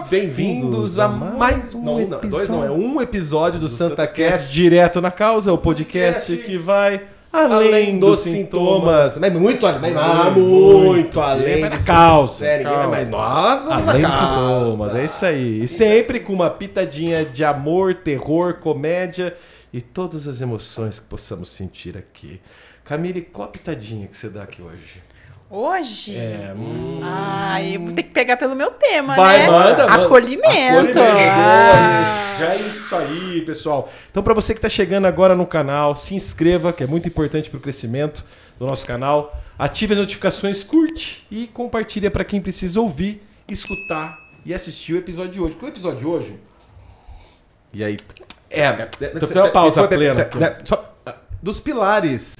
Bem-vindos a mais um episódio. Um episódio do SantaCast Direto na Causa, o podcast que vai além dos sintomas. Mas muito além da causa. Ninguém vai mais. Nós vamos além dos sintomas. É isso aí. E sempre com uma pitadinha de amor, terror, comédia e todas as emoções que possamos sentir aqui. Camille, qual a pitadinha que você dá aqui hoje? Hoje? Eu vou ter que pegar pelo meu tema, né? Manda. Acolhimento. Já é isso aí, pessoal. Então, para você que está chegando agora no canal, se inscreva, que é muito importante para o crescimento do nosso canal. Ative as notificações, curte e compartilha para quem precisa ouvir, escutar e assistir o episódio de hoje. Porque o episódio de hoje... E aí... Tem uma pausa plena aqui. Dos pilares...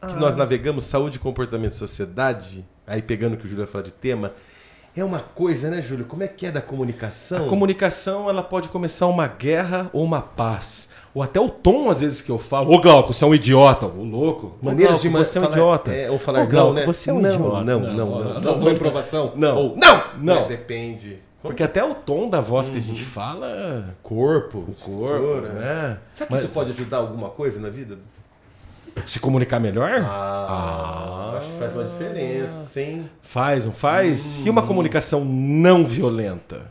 que nós navegamos, saúde, comportamento e sociedade, aí pegando o que o Júlio vai falar de tema, é uma coisa, né, Júlio? Como é que é da comunicação? A comunicação, ela pode começar uma guerra ou uma paz. Ou até o tom, às vezes, que eu falo. Ô, Glauco, você é um idiota. Ô, louco. Maneiras de você é um idiota. Ou falar Glauco, né? Você é um idiota. Não. Improvação? Não. Ou não. Depende. Porque até o tom da voz que a gente fala, corpo, né? Será que isso pode ajudar alguma coisa na vida? Se comunicar melhor? Acho que faz uma diferença, sim. Faz, não faz? E uma comunicação não violenta?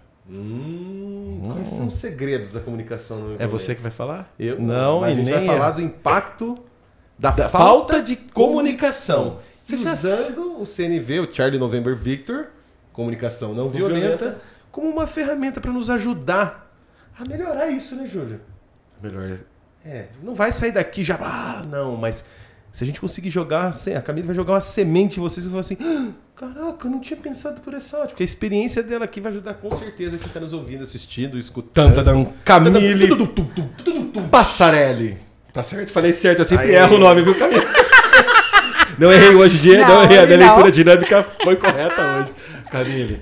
Quais são os segredos da comunicação não violenta? É você que vai falar? Eu não. Mas a gente vai falar do impacto da falta de comunicação. Usando o CNV, o Charlie November Victor, comunicação não violenta, como uma ferramenta para nos ajudar a melhorar isso, né, Júlio? Melhor. Não vai sair daqui já, não, mas se a gente conseguir jogar, a Camille vai jogar uma semente em vocês e vai falar assim, caraca, eu não tinha pensado por essa ótica, porque a experiência dela aqui vai ajudar com certeza quem está nos ouvindo, assistindo, escutando. Camille Passarelli. Tá certo? Falei certo, eu sempre erro o nome, viu, Camille? Não errei hoje, não errei, a minha leitura dinâmica foi correta hoje. Camille,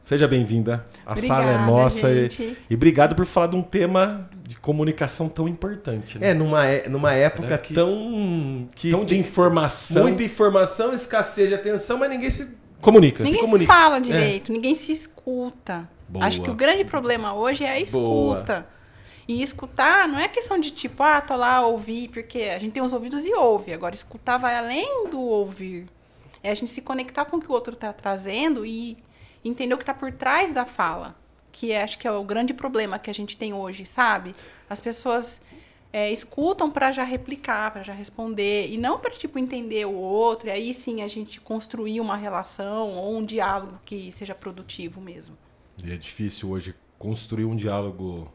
seja bem-vinda. A sala é nossa e obrigado por falar de um tema de comunicação tão importante. Né? Numa época tão de informação. Muita informação, escassez de atenção, mas ninguém se comunica. Ninguém se fala direito, ninguém se escuta. Boa. Acho que o grande problema hoje é a escuta. Boa. E escutar não é questão de tipo, tô lá ouvir, porque a gente tem os ouvidos e ouve. Agora, escutar vai além do ouvir. É a gente se conectar com o que o outro está trazendo e entender o que está por trás da fala, que acho que é o grande problema que a gente tem hoje, sabe? As pessoas escutam para já replicar, para já responder, e não para tipo, entender o outro, e aí sim a gente construir uma relação ou um diálogo que seja produtivo mesmo. E é difícil hoje construir um diálogo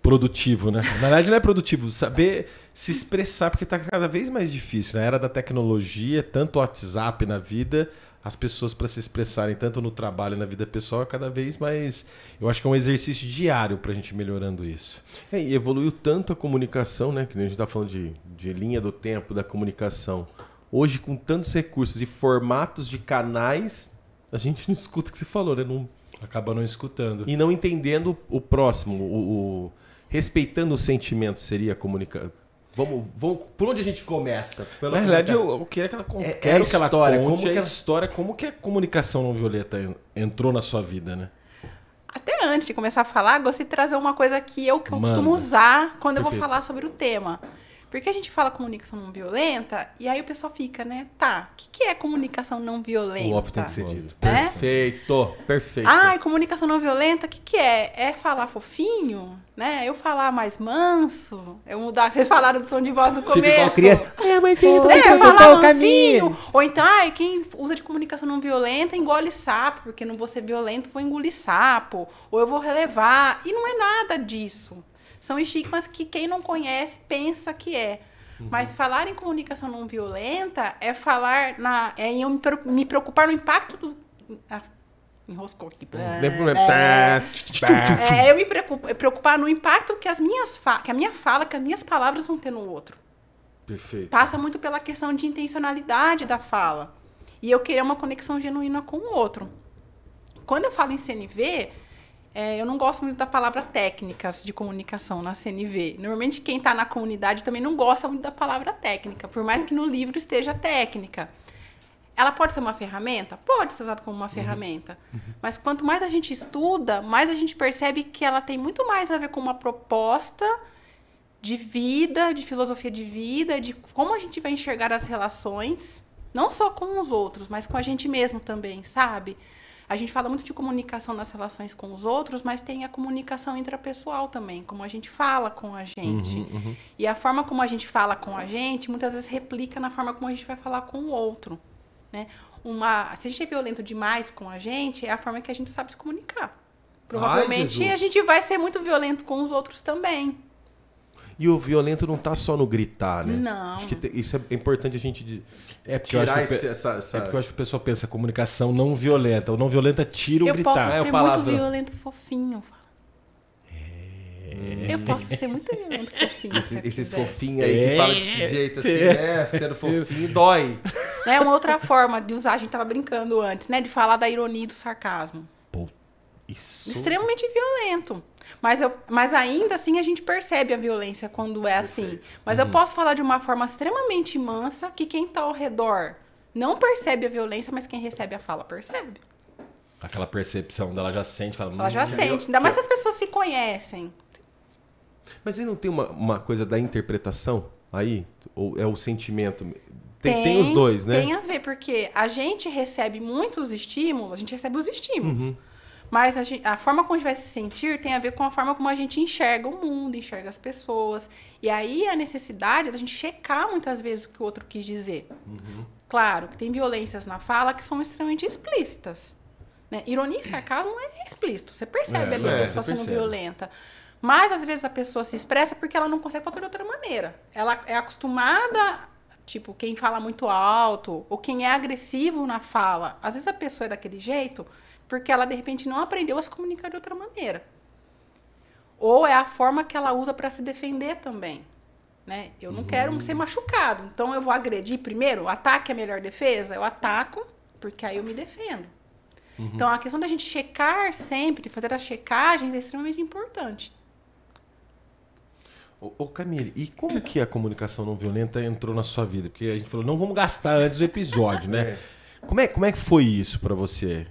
produtivo, né? Na verdade não é produtivo, saber se expressar, porque está cada vez mais difícil. Na era da tecnologia, tanto o WhatsApp na vida... As pessoas para se expressarem tanto no trabalho e na vida pessoal é cada vez mais... Eu acho que é um exercício diário para a gente melhorando isso. E evoluiu tanto a comunicação, né? Que a gente está falando de linha do tempo da comunicação. Hoje, com tantos recursos e formatos de canais, a gente não escuta o que você falou, né? Acaba não escutando. E não entendendo o próximo. Respeitando o sentimento seria a comunicação. Vamos, por onde a gente começa? Na realidade, eu queria que ela conte a história, como que a comunicação não violenta entrou na sua vida, né? Até antes de começar a falar, gostaria de trazer uma coisa que eu costumo usar quando eu vou falar sobre o tema. Porque a gente fala comunicação não violenta, e aí o pessoal fica, né? Tá, o que é comunicação não violenta? O óbvio tem que ser dito. Perfeito. Comunicação não violenta, o que é? É falar fofinho, né? Eu falar mais manso, eu mudar... Vocês falaram do tom de voz no começo. Tipo igual criança. Falar mansinho. Ou então, quem usa de comunicação não violenta engole sapo, porque não vou ser violento, vou engolir sapo. Ou eu vou relevar. E não é nada disso. São estigmas que quem não conhece pensa que é. Mas falar em comunicação não violenta é falar eu me preocupar no impacto do... enroscou aqui. Eu me preocupar no impacto que a minha fala, que as minhas palavras vão ter no outro. Perfeito. Passa muito pela questão de intencionalidade da fala. E eu querer uma conexão genuína com o outro. Quando eu falo em CNV... eu não gosto muito da palavra técnicas de comunicação na CNV. Normalmente, quem está na comunidade também não gosta muito da palavra técnica, por mais que no livro esteja técnica. Ela pode ser uma ferramenta? Pode ser usada como uma ferramenta. Mas quanto mais a gente estuda, mais a gente percebe que ela tem muito mais a ver com uma proposta de vida, de filosofia de vida, de como a gente vai enxergar as relações, não só com os outros, mas com a gente mesmo também, sabe? A gente fala muito de comunicação nas relações com os outros, mas tem a comunicação intrapessoal também, como a gente fala com a gente. E a forma como a gente fala com a gente, muitas vezes replica na forma como a gente vai falar com o outro. Né? Se a gente é violento demais com a gente, é a forma que a gente sabe se comunicar. Provavelmente a gente vai ser muito violento com os outros também. E o violento não tá só no gritar, né? Não. Acho que isso é importante a gente tirar essa... É porque eu acho que o pessoal pensa comunicação não violenta. O não violenta tira o eu gritar. Posso ser muito violento fofinho. Eu posso ser muito violento fofinho. Esses fofinhos aí que falam desse jeito assim, né? Sendo fofinho, dói. É uma outra forma de usar, a gente tava brincando antes, né? De falar da ironia e do sarcasmo. Isso. Extremamente violento. Mas ainda assim a gente percebe a violência quando é assim. Mas eu posso falar de uma forma extremamente mansa que quem tá ao redor não percebe a violência, mas quem recebe a fala percebe. Aquela percepção dela já sente, fala... Ela já sente. Ainda mais se as pessoas se conhecem. Mas aí não tem uma coisa da interpretação aí? Ou é o sentimento? Tem os dois, né? Tem a ver, porque a gente recebe muitos estímulos, a gente recebe os estímulos. Mas a forma como a gente vai se sentir tem a ver com a forma como a gente enxerga o mundo, enxerga as pessoas. E aí a necessidade da gente checar muitas vezes o que o outro quis dizer. Claro que tem violências na fala que são extremamente explícitas. Né? Ironia e sarcasmo é explícito. Você percebe ali a pessoa sendo violenta. Mas às vezes a pessoa se expressa porque ela não consegue falar de outra maneira. Ela é acostumada, tipo, quem fala muito alto ou quem é agressivo na fala. Às vezes a pessoa é daquele jeito porque ela, de repente, não aprendeu a se comunicar de outra maneira. Ou é a forma que ela usa para se defender também. Né? Eu não quero ser machucado, então eu vou agredir primeiro. O ataque é a melhor defesa? Eu ataco, porque aí eu me defendo. Então, a questão da gente checar sempre, fazer as checagens é extremamente importante. Ô Camille, e como que a comunicação não violenta entrou na sua vida? Porque a gente falou, não vamos gastar antes do episódio, né? Como é que foi isso para você?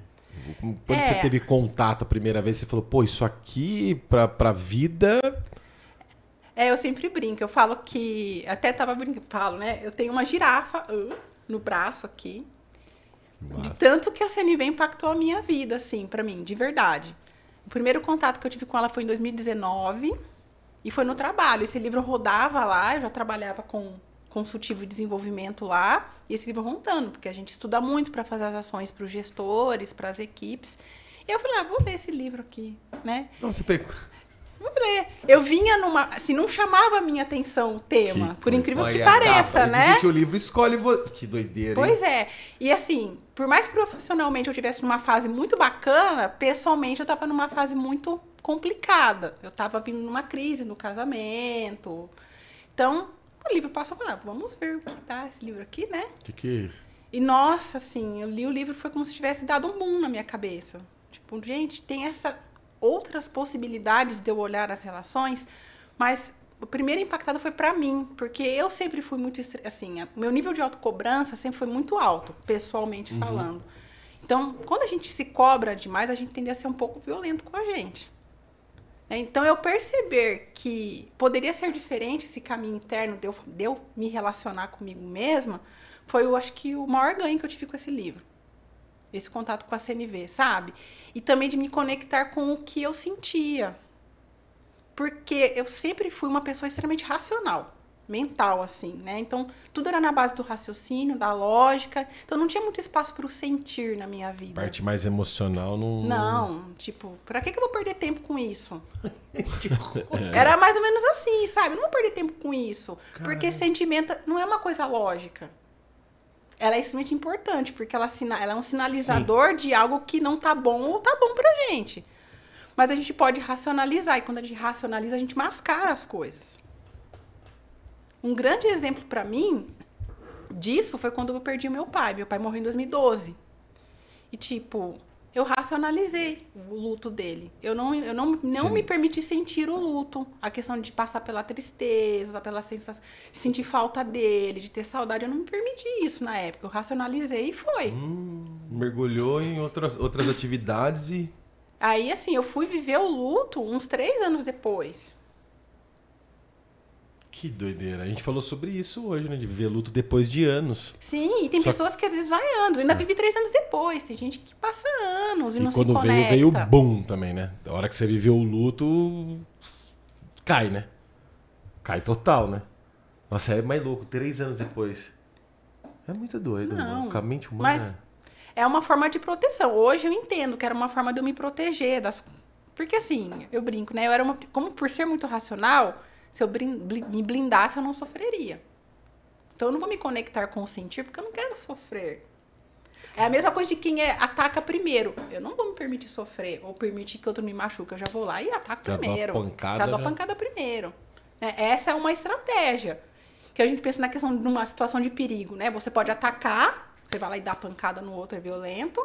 Quando você teve contato a primeira vez, você falou, pô, isso aqui pra vida... Eu sempre brinco. Eu falo que... Até tava brincando, falo, né? Eu tenho uma girafa no braço aqui. Nossa. De tanto que a CNV impactou a minha vida, assim, pra mim, de verdade. O primeiro contato que eu tive com ela foi em 2019 e foi no trabalho. Esse livro rodava lá, eu já trabalhava com consultivo de desenvolvimento lá, e esse livro rondando, porque a gente estuda muito para fazer as ações para os gestores, para as equipes. E eu falei, vou ler esse livro aqui, né? Não, você pegou... Vou ler. Eu vinha numa... Assim, não chamava a minha atenção o tema, por incrível que pareça, né? Dizem que o livro escolhe... Que doideira, Pois é. E assim, por mais que profissionalmente eu estivesse numa fase muito bacana, pessoalmente eu estava numa fase muito complicada. Eu estava vindo numa crise no casamento. Então... O livro passou a falar, vamos ver o que dá esse livro aqui, né? E, nossa, assim, eu li o livro, foi como se tivesse dado um boom na minha cabeça. Tipo, gente, tem outras possibilidades de eu olhar as relações, mas o primeiro impactado foi pra mim, porque eu sempre fui muito, assim, meu nível de autocobrança sempre foi muito alto, pessoalmente falando. Então, quando a gente se cobra demais, a gente tende a ser um pouco violento com a gente. Então, eu perceber que poderia ser diferente esse caminho interno de eu me relacionar comigo mesma, foi, eu acho que, o maior ganho que eu tive com esse livro. Esse contato com a CNV, sabe? E também de me conectar com o que eu sentia. Porque eu sempre fui uma pessoa extremamente racional, mental, assim, né? Então, tudo era na base do raciocínio, da lógica. Então, não tinha muito espaço para o sentir na minha vida. Parte mais emocional não... Não, tipo, pra que eu vou perder tempo com isso? Era mais ou menos assim, sabe? Eu não vou perder tempo com isso. Caramba. Porque sentimento não é uma coisa lógica. Ela é extremamente importante, porque ela é um sinalizador de algo que não tá bom ou tá bom pra gente. Mas a gente pode racionalizar, e quando a gente racionaliza, a gente mascara as coisas. Um grande exemplo para mim disso foi quando eu perdi o meu pai. Meu pai morreu em 2012. E, tipo, eu racionalizei o luto dele. Eu não me permiti sentir o luto. A questão de passar pela tristeza, pela sensação de sentir falta dele, de ter saudade. Eu não me permiti isso na época. Eu racionalizei e foi. Mergulhou em outras atividades e... Aí, assim, eu fui viver o luto uns 3 anos depois. Que doideira. A gente falou sobre isso hoje, né? De viver luto depois de anos. Sim, e tem pessoas que às vezes vai anos. Eu ainda vivi 3 anos depois. Tem gente que passa anos e não se quando conecta. veio o boom também, né? A hora que você viveu o luto, cai, né? Cai total, né? Nossa, é mais louco. 3 anos depois. É muito doido, Não, mano. A mente humana... mas é uma forma de proteção. Hoje eu entendo que era uma forma de eu me proteger. Porque assim, eu brinco, né? Como por ser muito racional... Se eu me blindasse, eu não sofreria. Então, eu não vou me conectar com o sentir, porque eu não quero sofrer. É a mesma coisa de quem ataca primeiro. Eu não vou me permitir sofrer ou permitir que outro me machuque. Eu já vou lá e ataco primeiro. Já dou a pancada primeiro. Essa é uma estratégia. Que a gente pensa na questão de uma situação de perigo, né? Você pode atacar, você vai lá e dá pancada no outro, é violento.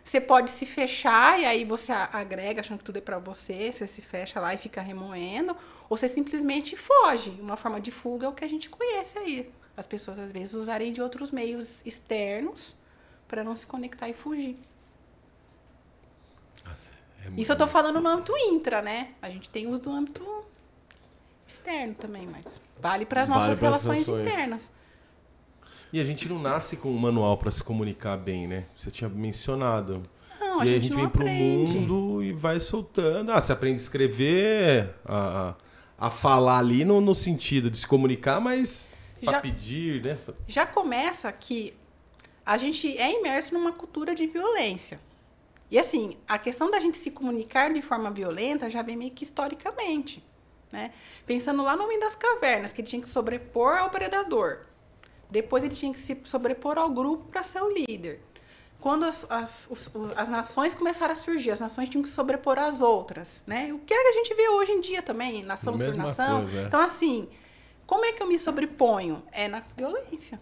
Você pode se fechar e aí você agrega, achando que tudo é pra você. Você se fecha lá e fica remoendo. Ou você simplesmente foge. Uma forma de fuga é o que a gente conhece aí. As pessoas, às vezes, usarem de outros meios externos para não se conectar e fugir. Nossa, isso eu tô falando no âmbito intra, né? A gente tem os do âmbito externo também, mas vale para as nossas relações internas. E a gente não nasce com um manual para se comunicar bem, né? Você tinha mencionado. Não, e aí a gente vem pro mundo e vai soltando. Você aprende a escrever, a falar ali no sentido de se comunicar, mas para pedir, né? Já começa que a gente é imerso numa cultura de violência. E assim, a questão da gente se comunicar de forma violenta já vem meio que historicamente, né? Pensando lá no Homem das Cavernas, que ele tinha que sobrepor ao predador. Depois ele tinha que se sobrepor ao grupo para ser o líder. Quando as nações começaram a surgir, as nações tinham que se sobrepor às outras, né? O que é que a gente vê hoje em dia também, nação por nação. Coisa, é. Então, assim, como é que eu me sobreponho? É na violência.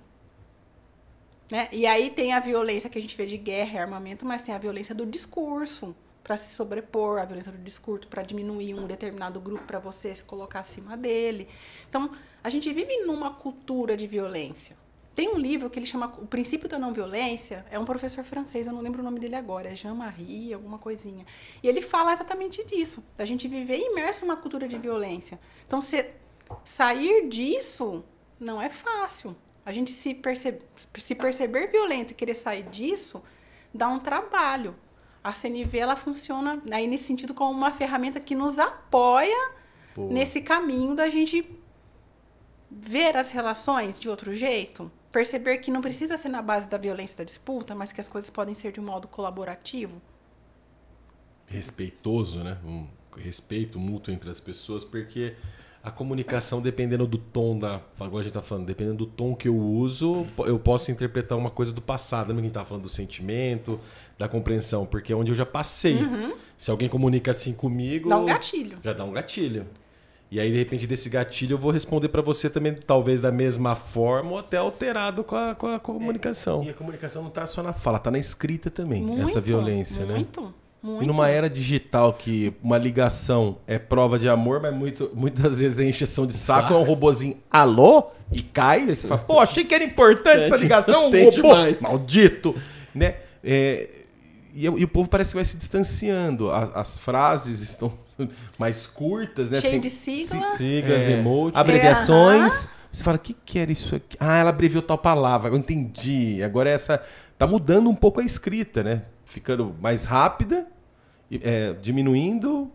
Né? E aí tem a violência que a gente vê de guerra e armamento, mas tem a violência do discurso para se sobrepor, a violência do discurso para diminuir um determinado grupo para você se colocar acima dele. Então, a gente vive numa cultura de violência. Tem um livro que ele chama O Princípio da Não Violência, é um professor francês, eu não lembro o nome dele agora, é Jean-Marie, alguma coisinha. E ele fala exatamente disso, da gente viver imerso numa cultura de violência. Então, sair disso não é fácil. A gente se perceber violento e querer sair disso, dá um trabalho. A CNV, ela funciona aí nesse sentido como uma ferramenta que nos apoia nesse caminho da gente ver as relações de outro jeito, perceber que não precisa ser na base da violência da disputa, mas que as coisas podem ser de um modo colaborativo. Respeitoso, né? Um respeito mútuo entre as pessoas, porque a comunicação, dependendo do tom agora a gente está falando, dependendo do tom que eu uso, eu posso interpretar uma coisa do passado. Lembra que a gente estava falando do sentimento, da compreensão? Porque é onde eu já passei. Se alguém comunica assim comigo... Dá um gatilho. Já dá um gatilho. E aí, de repente, desse gatilho, eu vou responder para você também, talvez da mesma forma, ou até alterado com a comunicação. E a comunicação não está só na fala, está na escrita também, muito, essa violência, né? Muito. E numa era digital que uma ligação é prova de amor, mas muitas vezes é encheção de saco, é um robozinho alô e cai, aí você fala, pô, achei que era importante essa ligação, tem robô, demais. maldito, né? E o povo parece que vai se distanciando, as frases estão mais curtas, né? Cheio de siglas. Siglas, emotes. Abreviações. Você fala, o que era isso aqui? Ah, ela abreviou tal palavra, eu entendi. Agora tá mudando um pouco a escrita, né? Ficando mais rápida, diminuindo.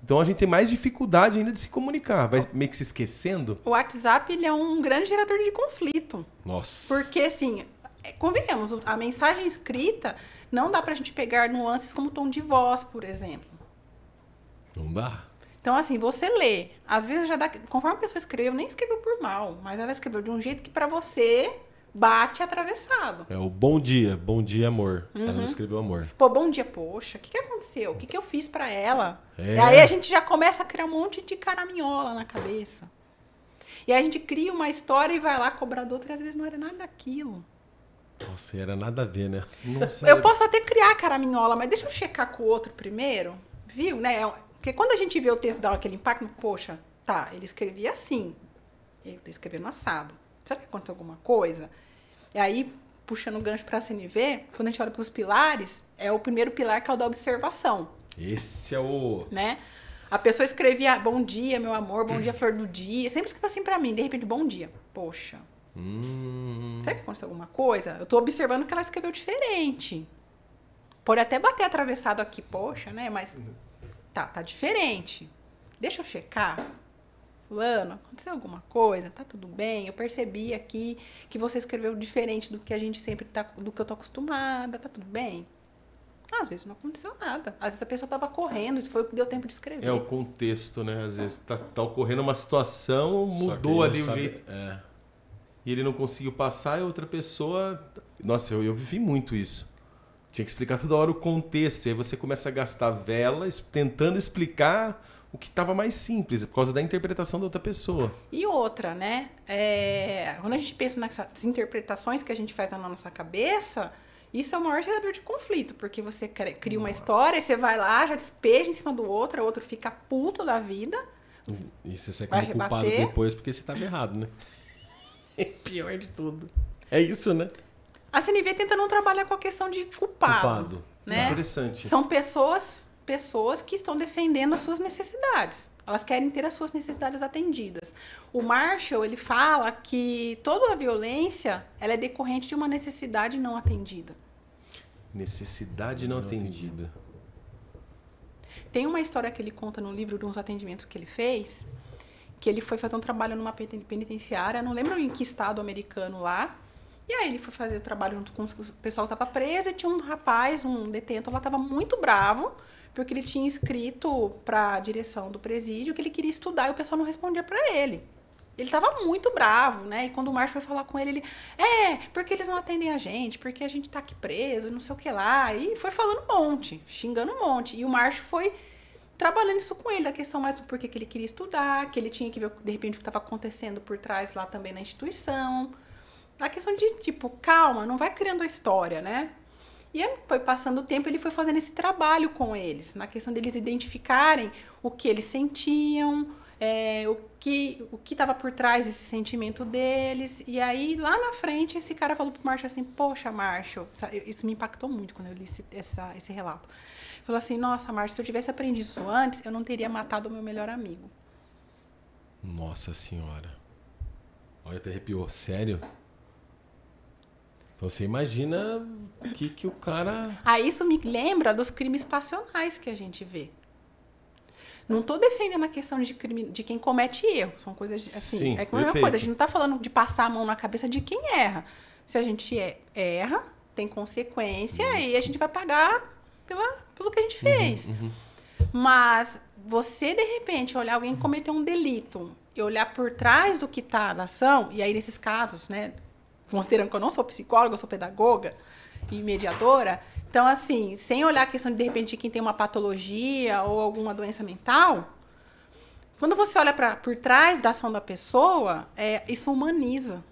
Então a gente tem mais dificuldade ainda de se comunicar. Vai meio que se esquecendo. O WhatsApp, ele é um grande gerador de conflito. Nossa. Porque, assim, convenhamos, a mensagem escrita não dá pra gente pegar nuances como tom de voz, por exemplo. Não dá. Então, assim, você lê. Às vezes já dá... Conforme a pessoa escreveu, nem escreveu por mal, mas ela escreveu de um jeito que pra você bate atravessado. É o bom dia, amor. Ela não escreveu amor. Pô, bom dia, poxa, o que aconteceu? O que eu fiz pra ela? É. E aí a gente já começa a criar um monte de caraminhola na cabeça. E aí a gente cria uma história e vai lá cobrar do outro, que às vezes não era nada daquilo. Nossa, era nada a ver, né? Nossa, Eu posso até criar caraminhola, mas deixa eu checar com o outro primeiro, viu? Né? Porque quando a gente vê o texto dar aquele impacto, poxa, tá, ele escrevia assim, ele escreveu no assado. Será que aconteceu alguma coisa? E aí, puxando o gancho para a CNV, quando a gente olha para os pilares, é o primeiro pilar que é o da observação. Esse é o... Né? A pessoa escrevia bom dia, meu amor, bom dia, flor do dia. Sempre escreveu assim pra mim, de repente, bom dia. Poxa, será que aconteceu alguma coisa? Eu tô observando que ela escreveu diferente. Pode até bater atravessado aqui, poxa, né? Mas tá diferente. Deixa eu checar. Fulano, aconteceu alguma coisa? Tá tudo bem? Eu percebi aqui que você escreveu diferente do que a gente sempre tá, do que eu tô acostumada. Tá tudo bem? Às vezes não aconteceu nada. Às vezes a pessoa estava correndo e foi o que deu tempo de escrever. é o contexto, né? Às vezes tá ocorrendo uma situação, mudou ali o jeito. E ele não conseguiu passar e outra pessoa... Nossa, eu vivi muito isso. Tinha que explicar toda hora o contexto. E aí você começa a gastar vela tentando explicar o que estava mais simples, por causa da interpretação da outra pessoa. E outra, né? Quando a gente pensa nessas interpretações que a gente faz na nossa cabeça, isso é o maior gerador de conflito, porque você cria uma história, você vai lá, já despeja em cima do outro, o outro fica puto da vida. E você sai como culpado depois porque você estava errado, né? É pior de tudo. É isso, né? A CNV tenta não trabalhar com a questão de culpado. Né? Interessante. São pessoas que estão defendendo as suas necessidades. Elas querem ter as suas necessidades atendidas. O Marshall, ele fala que toda a violência ela é decorrente de uma necessidade não atendida. Necessidade não atendida. Tem uma história que ele conta no livro de uns atendimentos que ele fez, que ele foi fazer um trabalho numa penitenciária, não lembro em que estado americano lá, e aí ele foi fazer o trabalho junto com o pessoal que estava preso, e tinha um rapaz, um detento lá, estava muito bravo, porque ele tinha escrito para a direção do presídio que ele queria estudar e o pessoal não respondia para ele. Ele estava muito bravo, né? E quando o Márcio foi falar com ele, porque eles não atendem a gente, porque a gente tá aqui preso, não sei o que lá. E foi falando um monte, xingando um monte. E o Márcio foi trabalhando isso com ele, a questão mais do porquê que ele queria estudar, que ele tinha que ver, de repente, o que estava acontecendo por trás lá também na instituição. A questão de, tipo, calma, não vai criando a história, né? E aí foi passando o tempo, ele foi fazendo esse trabalho com eles, na questão deles identificarem o que eles sentiam, o que estava por trás desse sentimento deles. E aí, lá na frente, esse cara falou pro Marshall assim, poxa, Marshall, isso me impactou muito quando eu li esse relato. Falou assim, nossa, Marshall, se eu tivesse aprendido isso antes, eu não teria matado o meu melhor amigo. Nossa Senhora. Olha, até arrepiou. Sério? Então você imagina que o cara... Isso me lembra dos crimes passionais que a gente vê. Não estou defendendo a questão de crime de quem comete erro. São coisas assim. Sim, é a mesma coisa. A gente não está falando de passar a mão na cabeça de quem erra. Se a gente erra, tem consequência e a gente vai pagar pelo que a gente fez. Mas você, de repente, olhar alguém cometer um delito e olhar por trás do que está na ação, e aí nesses casos, né? Considerando que eu não sou psicóloga, eu sou pedagoga e mediadora. Então, assim, sem olhar a questão de repente, de quem tem uma patologia ou alguma doença mental, quando você olha por trás da ação da pessoa, isso humaniza.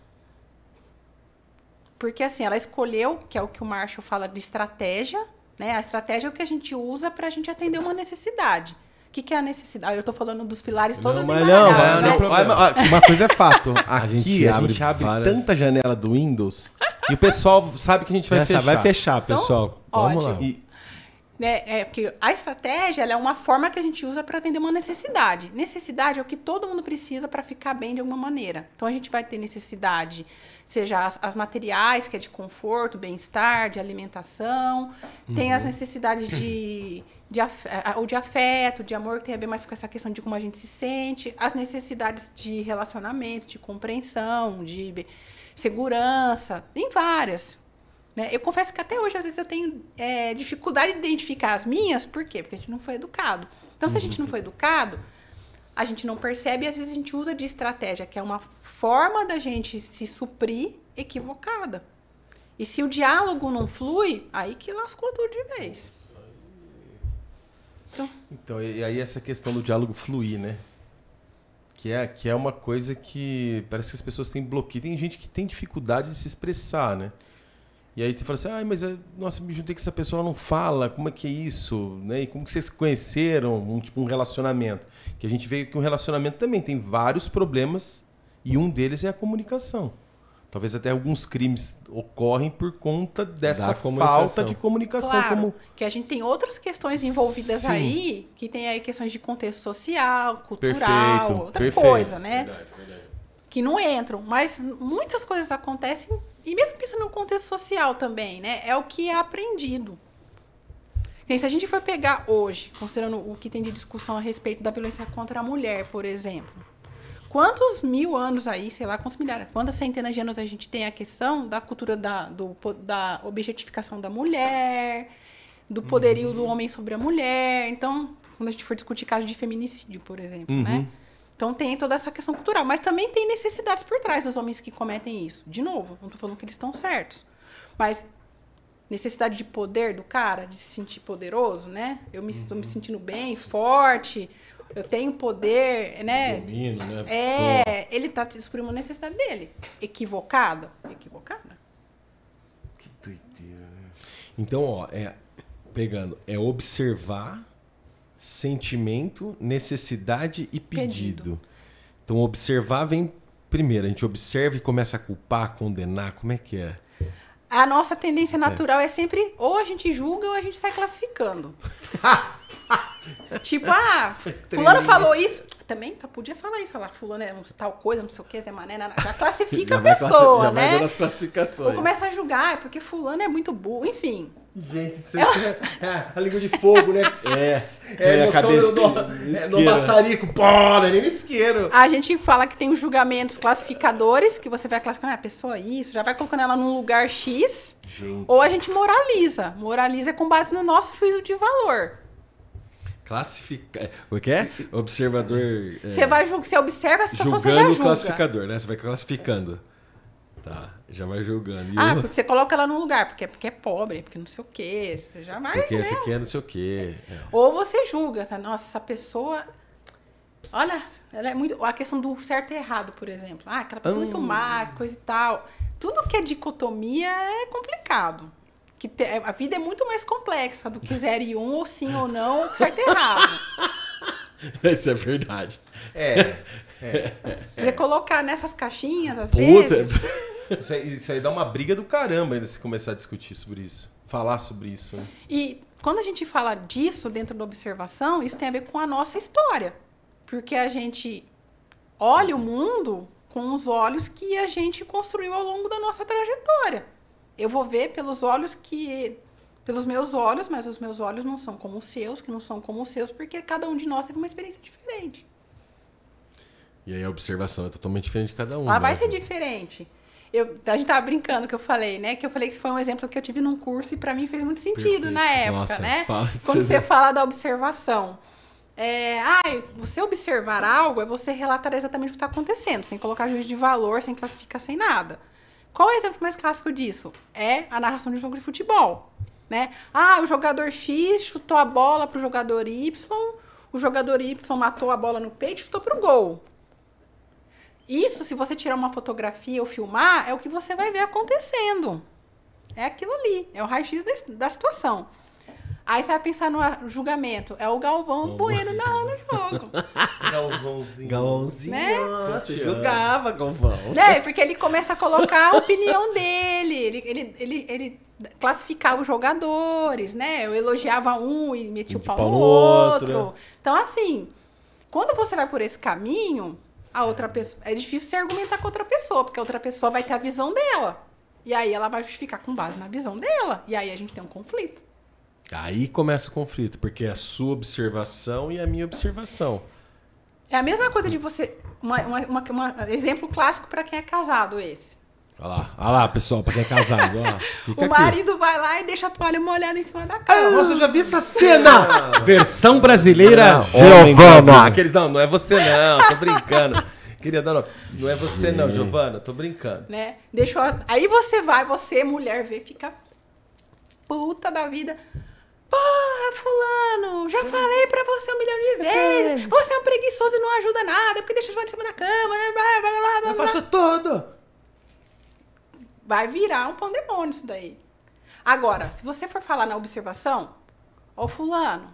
Porque, assim, ela escolheu, que é o que o Marshall fala de estratégia, né? A estratégia é o que a gente usa para a gente atender uma necessidade. O que é a necessidade? Eu estou falando dos pilares todos Uma coisa é fato. Aqui a gente abre várias... tanta janela do Windows e o pessoal sabe que a gente vai fechar. Vai fechar, pessoal. Então, vamos ótimo. lá. Porque a estratégia ela é uma forma que a gente usa para atender uma necessidade. Necessidade é o que todo mundo precisa para ficar bem de alguma maneira. Então, a gente vai ter necessidade, seja as materiais, que é de conforto, bem-estar, de alimentação. Tem as necessidades de afeto, de amor, que tem a ver mais com essa questão de como a gente se sente. As necessidades de relacionamento, de compreensão, de segurança. Tem várias. Né? Eu confesso que até hoje, às vezes, eu tenho dificuldade de identificar as minhas. Por quê? Porque a gente não foi educado. Então, se a gente não foi educado, a gente não percebe e, às vezes, a gente usa de estratégia, que é uma forma da gente se suprir equivocada. E se o diálogo não flui, aí que lascou tudo de vez. Então, e aí essa questão do diálogo fluir, né? Que é uma coisa que parece que as pessoas têm bloqueio. Tem gente que tem dificuldade de se expressar, né? E aí você fala assim, mas nossa, me juntei com essa pessoa, ela não fala, como é que é isso? Né? E como que vocês se conheceram, um relacionamento? Que a gente vê que um relacionamento também tem vários problemas e um deles é a comunicação. Talvez até alguns crimes ocorrem por conta dessa falta de comunicação. Claro, que a gente tem outras questões envolvidas aí, que tem aí questões de contexto social, cultural, outra coisa, né? Verdade. Que não entram, mas muitas coisas acontecem, e mesmo pensando no contexto social também, né? É o que é aprendido. E se a gente for pegar hoje, considerando o que tem de discussão a respeito da violência contra a mulher, por exemplo, quantos mil anos aí, sei lá, quantos milhares, quantas centenas de anos a gente tem a questão da cultura da objetificação da mulher, do poderio do homem sobre a mulher. Então, quando a gente for discutir casos de feminicídio, por exemplo, né? Então, tem toda essa questão cultural. Mas também tem necessidades por trás dos homens que cometem isso. De novo, não estou falando que eles estão certos. Mas necessidade de poder do cara, de se sentir poderoso, né? Eu estou me sentindo bem, forte, eu tenho poder, né? Domínio, né? Ele está exprimindo a necessidade dele. Equivocada? Equivocada. Que doideira, né? Então, pegando, observar sentimento, necessidade e pedido. Então, observar vem primeiro. A gente observa e começa a culpar, condenar. Como é que é? A nossa tendência natural é sempre ou a gente julga ou a gente sai classificando. Tipo, fulano falou isso. Também podia falar isso. Lá, fulano é tal coisa, não sei o que, Zé Mané. Já classifica a pessoa, né? Já vai dando as classificações. Ou começa a julgar, porque fulano é muito burro. Enfim. Gente, a língua de fogo, né? A cabeça no maçarico, nem no isqueiro. A gente fala que tem os julgamentos classificadores, que você vai classificando a pessoa isso, já vai colocando ela num lugar X. Gente. Ou a gente moraliza. Moraliza com base no nosso juízo de valor. Classificar. O que é? Observador. Você observa a situação, você já julgando julga. o classificador, né? Você vai classificando. Tá, já vai julgando. Porque você coloca ela num lugar, porque é pobre, porque não sei o quê. Você já vai. Porque esse aqui é não sei o quê. Ou você julga, tá? Nossa, essa pessoa. Olha, ela é muito. A questão do certo e errado, por exemplo. Aquela pessoa muito má, coisa e tal. Tudo que é dicotomia é complicado. A vida é muito mais complexa do que 0 e 1, ou sim ou não, certo e errado. Isso é verdade. Você colocar nessas caixinhas, às vezes... Isso aí dá uma briga do caramba ainda se começar a discutir sobre isso. Falar sobre isso. Né? E quando a gente fala disso dentro da observação, isso tem a ver com a nossa história. Porque a gente olha o mundo com os olhos que a gente construiu ao longo da nossa trajetória. Eu vou ver pelos meus olhos, mas os meus olhos não são como os seus, que não são como os seus, porque cada um de nós teve uma experiência diferente. E aí a observação é totalmente diferente de cada um. Vai ser diferente. A gente tava brincando que eu falei, né? Que eu falei que isso foi um exemplo que eu tive num curso e para mim fez muito sentido na época, nossa, né? Quando você fala da observação. Você observar algo é você relatar exatamente o que está acontecendo, sem colocar juízo de valor, sem classificar, sem nada. Qual é o exemplo mais clássico disso? É a narração de um jogo de futebol, né? O jogador X chutou a bola pro jogador Y, o jogador Y matou a bola no peito e chutou pro gol. Isso, se você tirar uma fotografia ou filmar, é o que você vai ver acontecendo. É aquilo ali, é o raio-x da situação. Aí você vai pensar no julgamento. É o Galvão Bueno narrando o jogo. Galvãozinho. Né? Você julgava, Galvão. Porque ele começa a colocar a opinião dele. Ele classificava os jogadores, né? Eu elogiava um e metia o pau no outro. Então, assim, quando você vai por esse caminho, a outra pessoa... É difícil você argumentar com outra pessoa, porque a outra pessoa vai ter a visão dela. E aí ela vai justificar com base na visão dela. E aí a gente tem um conflito. Aí começa o conflito, porque é a sua observação e a minha observação. É a mesma coisa de você... Um exemplo clássico para quem é casado, esse. Olha lá, pessoal, para quem é casado. O marido vai lá e deixa a toalha molhada em cima da cama. Nossa, eu já vi essa cena! Versão brasileira, Giovana. Aqueles, não é você não, tô brincando. Querida, não é você não, Giovana, tô brincando. Né? Aí você, mulher, fica puta da vida. Fulano, já falei pra você 1 milhão de vezes. Você é um preguiçoso e não ajuda nada, porque deixa a joelho em cima da cama. Eu faço tudo. Vai virar um pandemônio isso daí. Agora, se você for falar na observação, ó, fulano,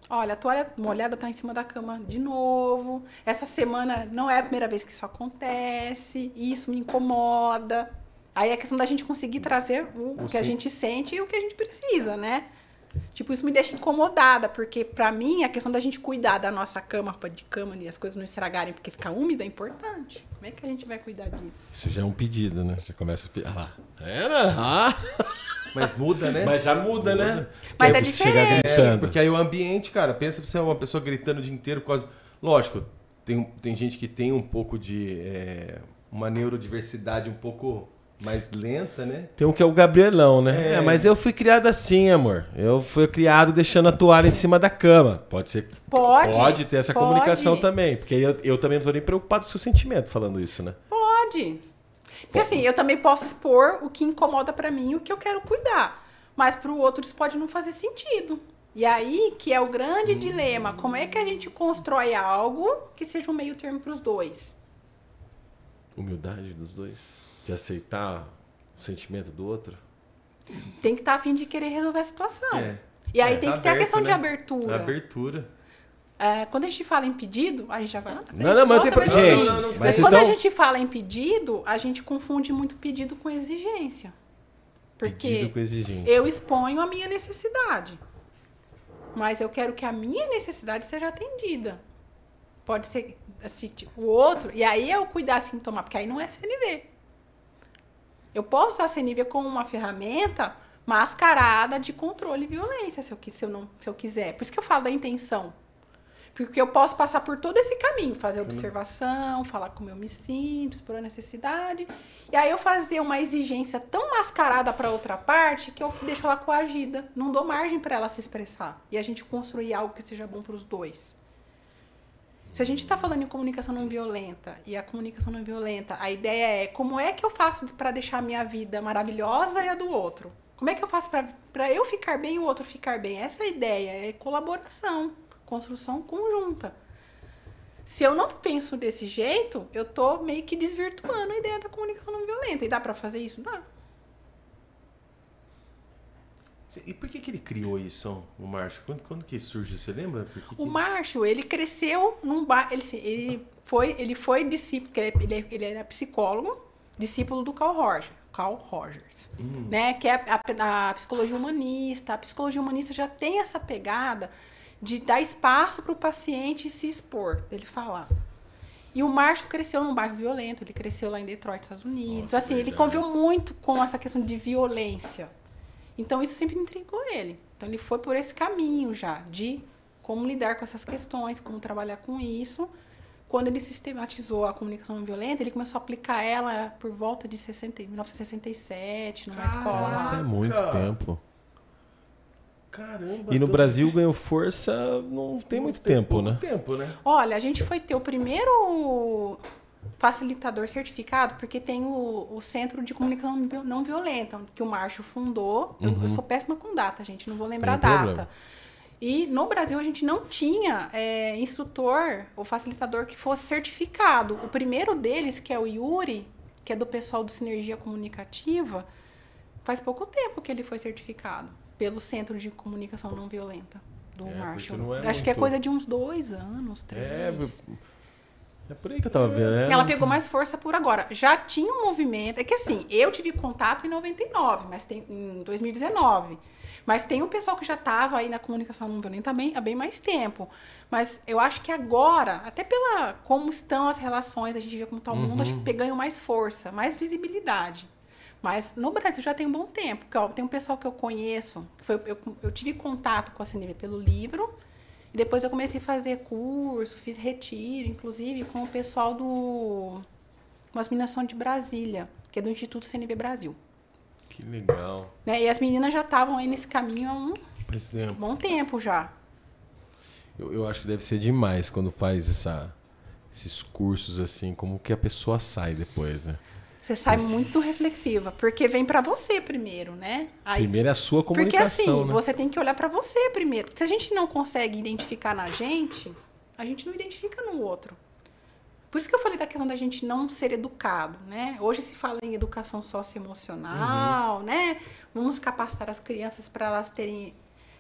olha, a toalha molhada tá em cima da cama de novo. Essa semana não é a primeira vez que isso acontece. E isso me incomoda. Aí é questão da gente conseguir trazer o que a gente sente e o que a gente precisa, né? Tipo, isso me deixa incomodada, porque pra mim a questão da gente cuidar da nossa cama, roupa de cama, e as coisas não estragarem porque fica úmida é importante. Como é que a gente vai cuidar disso? Isso já é um pedido, né? Já começa a... Ah lá. Mas muda, né? Mas já muda, né? Mas Que é aí você chegar diferente. gritando. Porque aí o ambiente, cara, pensa você é uma pessoa gritando o dia inteiro, quase. Lógico, tem gente que tem um pouco de uma neurodiversidade um pouco mais lenta, né? Tem um que é o Gabrielão, né? Mas eu fui criado assim, amor. Eu fui criado deixando a toalha em cima da cama. Pode ser. Pode ter essa comunicação também. Porque eu também não tô nem preocupado com o seu sentimento falando isso, né? Pode. Porque assim, eu também posso expor o que incomoda pra mim, o que eu quero cuidar. Mas pro outro isso pode não fazer sentido. E aí que é o grande dilema. Como é que a gente constrói algo que seja um meio termo pros dois? Humildade dos dois. De aceitar o sentimento do outro. Tem que estar a fim de querer resolver a situação. É. E aí tem que ter a questão de né? abertura. Abertura. Quando a gente fala em pedido, a gente já vai lá na frente. Não, mas não tem Volta, problema. né? Gente, não, mas vocês Quando a estão... gente fala em pedido, a gente confunde muito pedido com exigência. Porque Pedido com exigência. eu exponho a minha necessidade. Mas eu quero que a minha necessidade seja atendida. Pode ser assim, tipo, o outro, e aí é o cuidar assim, tomar, porque aí não é CNV. Eu posso usar a CNV como uma ferramenta mascarada de controle e violência, se eu quiser. Por isso que eu falo da intenção. Porque eu posso passar por todo esse caminho, fazer observação, falar como eu me sinto, expor a necessidade. E aí eu fazer uma exigência tão mascarada para outra parte que eu deixo ela coagida. Não dou margem para ela se expressar. E a gente construir algo que seja bom para os dois. Se a gente está falando em comunicação não violenta, e a comunicação não violenta, a ideia é como é que eu faço para deixar a minha vida maravilhosa e a do outro? Como é que eu faço para eu ficar bem e o outro ficar bem? Essa é a ideia, é colaboração. Construção conjunta. Se eu não penso desse jeito, eu tô meio que desvirtuando a ideia da comunicação não violenta. E dá pra fazer isso? Dá. E por que ele criou isso, o Márcio? Quando que surgiu? Você lembra? O Márcio, ele cresceu num bairro. Ele foi discípulo, ele era psicólogo, discípulo do Carl Rogers, né? Que é a psicologia humanista. A psicologia humanista já tem essa pegada de dar espaço para o paciente se expor, dele falar. E o Márcio cresceu num bairro violento, ele cresceu lá em Detroit, Estados Unidos. Nossa, assim, ele conviveu muito com essa questão de violência. Então, isso sempre intrigou ele. Então, ele foi por esse caminho já, de como lidar com essas questões, como trabalhar com isso. Quando ele sistematizou a comunicação não violenta, ele começou a aplicar ela por volta de 1967, numa escola. Isso é muito tempo. Caramba. E no Brasil ganhou força não tem muito tempo, né? Olha, a gente foi ter o primeiro facilitador certificado, porque tem o Centro de Comunicação Não Violenta, que o Márcio fundou. Eu sou péssima com data, gente, não vou lembrar a data. Problema. E no Brasil a gente não tinha instrutor ou facilitador que fosse certificado. O primeiro deles, que é o Yuri, que é do pessoal do Sinergia Comunicativa, faz pouco tempo que ele foi certificado pelo Centro de Comunicação Não Violenta do Márcio. Acho que é coisa de uns 2 anos, 3. É por aí que eu tava vendo. Ela pegou mais força por agora. Já tinha um movimento. É que assim, eu tive contato em 99, mas em 2019. Mas tem um pessoal que já estava aí na comunicação não violenta há bem mais tempo. Mas eu acho que agora, até pela como estão as relações, a gente vê como está o mundo, acho que ganham mais força, mais visibilidade. Mas no Brasil já tem um bom tempo. Porque, ó, tem um pessoal que eu conheço, eu tive contato com a CNV pelo livro, e depois eu comecei a fazer curso, fiz retiro, inclusive, com o pessoal umas meninas são de Brasília, que é do Instituto CNV Brasil. Que legal. Né? E as meninas já estavam aí nesse caminho há um bom tempo já. Eu acho que deve ser demais quando faz esses cursos assim, como que a pessoa sai depois, né? Você sai muito reflexiva, porque vem pra você primeiro, né? Aí, primeiro é a sua comunicação, porque assim, né? você tem que olhar pra você primeiro. Se a gente não consegue identificar na gente, a gente não identifica no outro. Por isso que eu falei da questão da gente não ser educado, né? Hoje se fala em educação socioemocional, né? Vamos capacitar as crianças para elas terem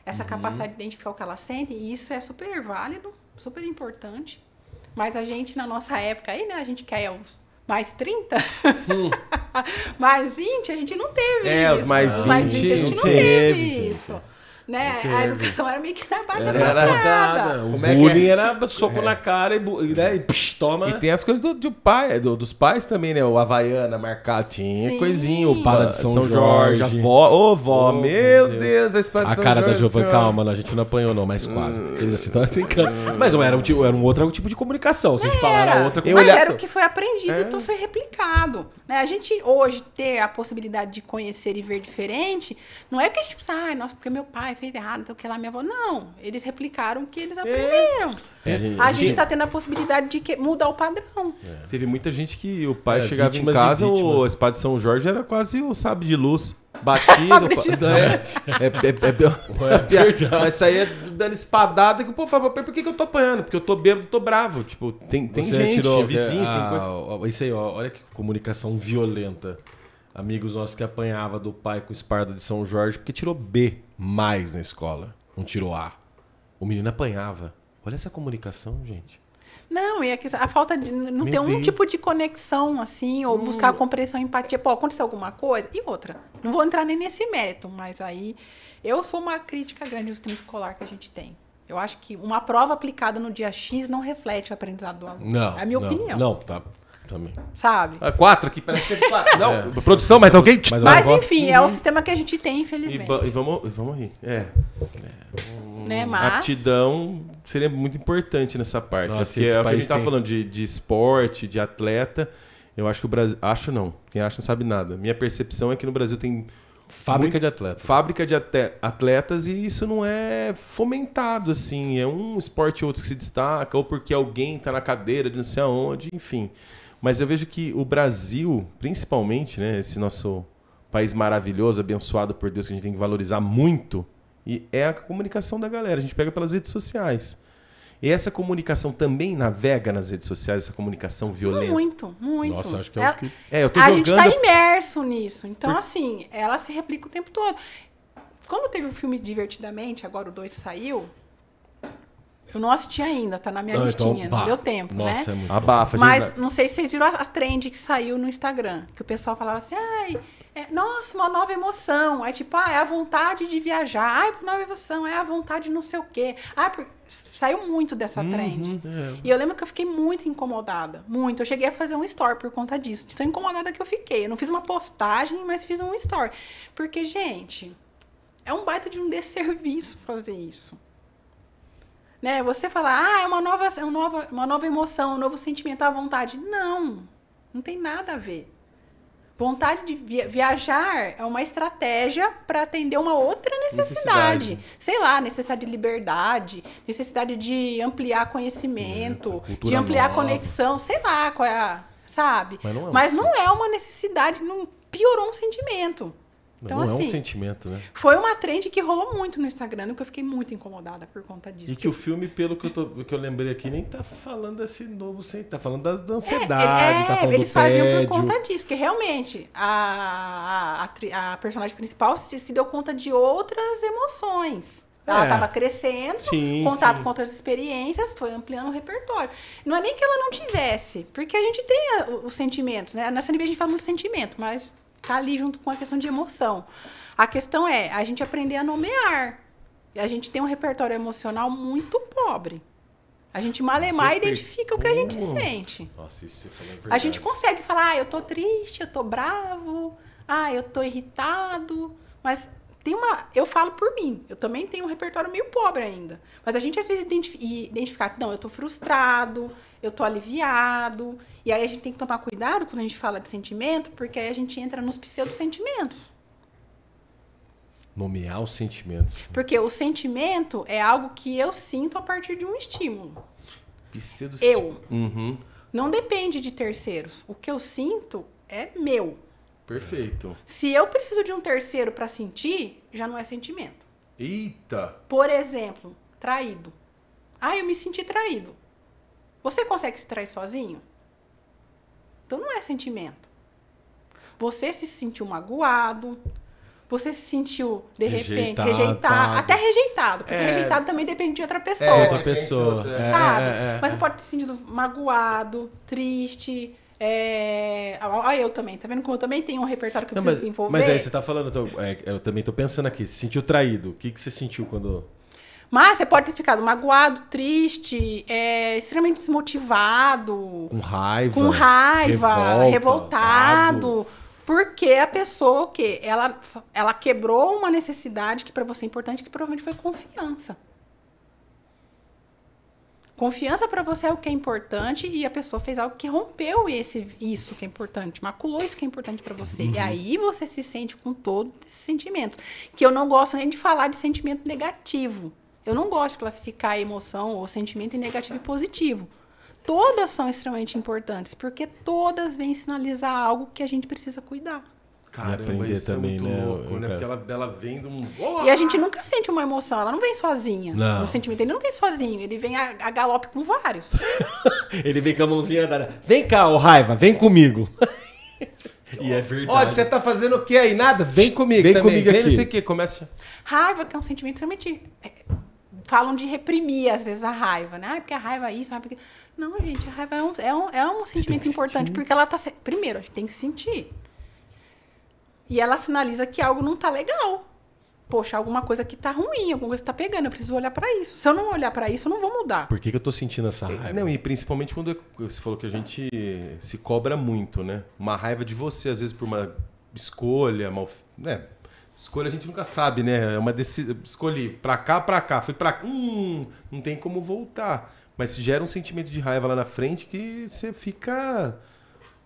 essa capacidade de identificar o que elas sentem, e isso é super válido, super importante. Mas a gente, na nossa época aí, né? A gente quer os mais 30, mais 20, a gente não teve isso. Os mais 20 a gente não teve isso. Né? A educação era meio que na base da pancada. O bullying era soco na cara e psh, toma. E tem as coisas dos pais também, né? O Havaiana marcado, tinha coisinha. Espada de São Jorge. A vó, vó, meu Deus, a espada de São Jorge. A cara da Giovana, calma, a gente não apanhou não, mas quase. Eles assim, estão brincando. Mas era um outro tipo de comunicação. Se a gente falar outra comunicação. Mas era o que foi aprendido, então foi replicado. Né? A gente hoje ter a possibilidade de conhecer e ver diferente, não é que a gente pensa, nossa, porque meu pai fez errado, então que lá minha avó. Não, eles replicaram o que eles aprenderam. A gente está tendo a possibilidade de mudar o padrão. Teve muita gente que o pai chegava em casa, a espada de São Jorge era quase o sabre de luz. Batia, mas saía dando espadada que o povo fala, por que eu tô apanhando? Porque eu tô bêbado, tô bravo. Tipo, tem gente, vizinho, tem coisa. Isso aí, olha que comunicação violenta. Amigos nossos que apanhava do pai com espada de São Jorge porque tirou B mais na escola, não tirou A. O menino apanhava. Olha essa comunicação, gente. Não, e a falta de não ter um tipo de conexão, assim, ou buscar compreensão e empatia. Pô, aconteceu alguma coisa? E outra, não vou entrar nem nesse mérito, mas aí eu sou uma crítica grande do sistema escolar que a gente tem. Eu acho que uma prova aplicada no dia X não reflete o aprendizado do aluno. Não, é a minha opinião. Não, tá. Também. Sabe? 4 aqui, parece que teve 4. Não, produção, mas alguém... Mas enfim, é o sistema que a gente tem, infelizmente. E vamos rir. Né, mas... Aptidão seria muito importante nessa parte. Nossa, porque é o que a gente tá falando de esporte, de atleta. Eu acho que o Brasil... Acho não. Quem acha não sabe nada. Minha percepção é que no Brasil tem... Fábrica de atletas. Fábrica de atletas, e isso não é fomentado, assim. É um esporte ou outro que se destaca, ou porque alguém tá na cadeira de não sei aonde, enfim... Mas eu vejo que o Brasil, principalmente, né, esse nosso país maravilhoso, abençoado por Deus, que a gente tem que valorizar muito, e é a comunicação da galera. A gente pega pelas redes sociais. E essa comunicação também navega nas redes sociais, essa comunicação violenta? Muito, muito. Nossa, acho que é o que... eu tô a jogando... gente está imerso nisso. Então, assim, ela se replica o tempo todo. Quando teve o filme Divertidamente, agora o 2 saiu... Eu não assisti ainda, tá na minha listinha, não deu tempo, nossa, né? É muito abafa, mas não sei se vocês viram a trend que saiu no Instagram, que o pessoal falava assim, nossa, uma nova emoção. Aí tipo, é a vontade de viajar, uma nova emoção, é a vontade de não sei o quê. Saiu muito dessa trend. E eu lembro que eu fiquei muito incomodada, muito. Eu cheguei a fazer um story por conta disso, de tão incomodada que eu fiquei. Eu não fiz uma postagem, mas fiz um story. Porque, gente, é um baita de um desserviço fazer isso. Né? Você falar, é uma nova emoção, um novo sentimento, a vontade. Não tem nada a ver. Vontade de viajar é uma estratégia para atender uma outra necessidade. Sei lá, necessidade de liberdade, necessidade de ampliar conhecimento, de ampliar conexão, sei lá qual é sabe? Mas não é uma necessidade, não piorou um sentimento. Então, não assim, é um sentimento, né? Foi uma trend que rolou muito no Instagram, que eu fiquei muito incomodada por conta disso. E que o filme, pelo que eu lembrei aqui, nem tá falando desse novo sentimento, tá falando da ansiedade, tá falando eles do faziam tédio. por conta disso, porque realmente a personagem principal se deu conta de outras emoções. Ela estava crescendo, contato com outras experiências, foi ampliando o repertório. Não é nem que ela não tivesse, porque a gente tem os sentimentos, né? Nessa nível a gente fala muito de sentimento, mas tá ali junto com a questão de emoção. A questão é a gente aprender a nomear. E a gente tem um repertório emocional muito pobre. A gente malemar identifica o que a gente sente. Nossa, isso é verdade. A gente consegue falar, eu tô triste, eu tô bravo, eu tô irritado, mas eu falo por mim, eu também tenho um repertório meio pobre ainda. Mas a gente às vezes identificar, não, eu tô frustrado, eu tô aliviado. E aí a gente tem que tomar cuidado quando a gente fala de sentimento, porque aí a gente entra nos pseudo-sentimentos. Nomear os sentimentos. Porque o sentimento é algo que eu sinto a partir de um estímulo. Pseudo-sentimento. Não depende de terceiros. O que eu sinto é meu. Perfeito. Se eu preciso de um terceiro para sentir, já não é sentimento. Eita! Por exemplo, traído. Eu me senti traído. Você consegue se trair sozinho? Então não é sentimento. Você se sentiu magoado, você se sentiu, de repente, rejeitado. Até rejeitado, porque rejeitado também depende de outra pessoa. Outra pessoa. Sabe? Mas você pode ter se sentido magoado, triste. Olha eu também, tá vendo como eu também tenho um repertório que eu preciso desenvolver? Mas aí você tá falando, eu também tô pensando aqui, se sentiu traído. O que você sentiu quando... Mas você pode ter ficado magoado, triste, extremamente desmotivado. Com raiva. Revoltado. Porque a pessoa, o quê? Ela quebrou uma necessidade que para você é importante, que provavelmente foi confiança. Confiança para você é o que é importante e a pessoa fez algo que rompeu isso que é importante, maculou isso que é importante para você. E aí você se sente com todo esse sentimento. Que eu não gosto nem de falar de sentimento negativo. Eu não gosto de classificar a emoção ou sentimento em negativo e positivo. Todas são extremamente importantes, porque todas vêm sinalizar algo que a gente precisa cuidar. Caramba, aprender isso também, é muito né? louco, né? Porque ela vem de um... E a gente nunca sente uma emoção, ela não vem sozinha. Não. O sentimento ele não vem sozinho, ele vem a galope com vários. Ele vem com a mãozinha dada. Vem cá, ô raiva, vem comigo. E é verdade. Ó, você tá fazendo o quê aí? Nada? Vem comigo Vem também. comigo Vem aqui. não sei o quê. Começa... Raiva, que é um sentimento extremamente... Falam de reprimir, às vezes, a raiva, né? Porque a raiva é isso, a raiva é aquilo. Não, gente, a raiva é um sentimento importante, porque ela tá... Primeiro, a gente tem que sentir. E ela sinaliza que algo não tá legal. Poxa, alguma coisa que tá ruim, alguma coisa que tá pegando, eu preciso olhar pra isso. Se eu não olhar pra isso, eu não vou mudar. Por que eu tô sentindo essa raiva? Não, e principalmente quando você falou que a gente se cobra muito, né? Uma raiva de você, às vezes, por uma escolha, escolha a gente nunca sabe, né? É uma decisão. Escolhi pra cá, fui pra cá. Não tem como voltar. Mas gera um sentimento de raiva lá na frente que você fica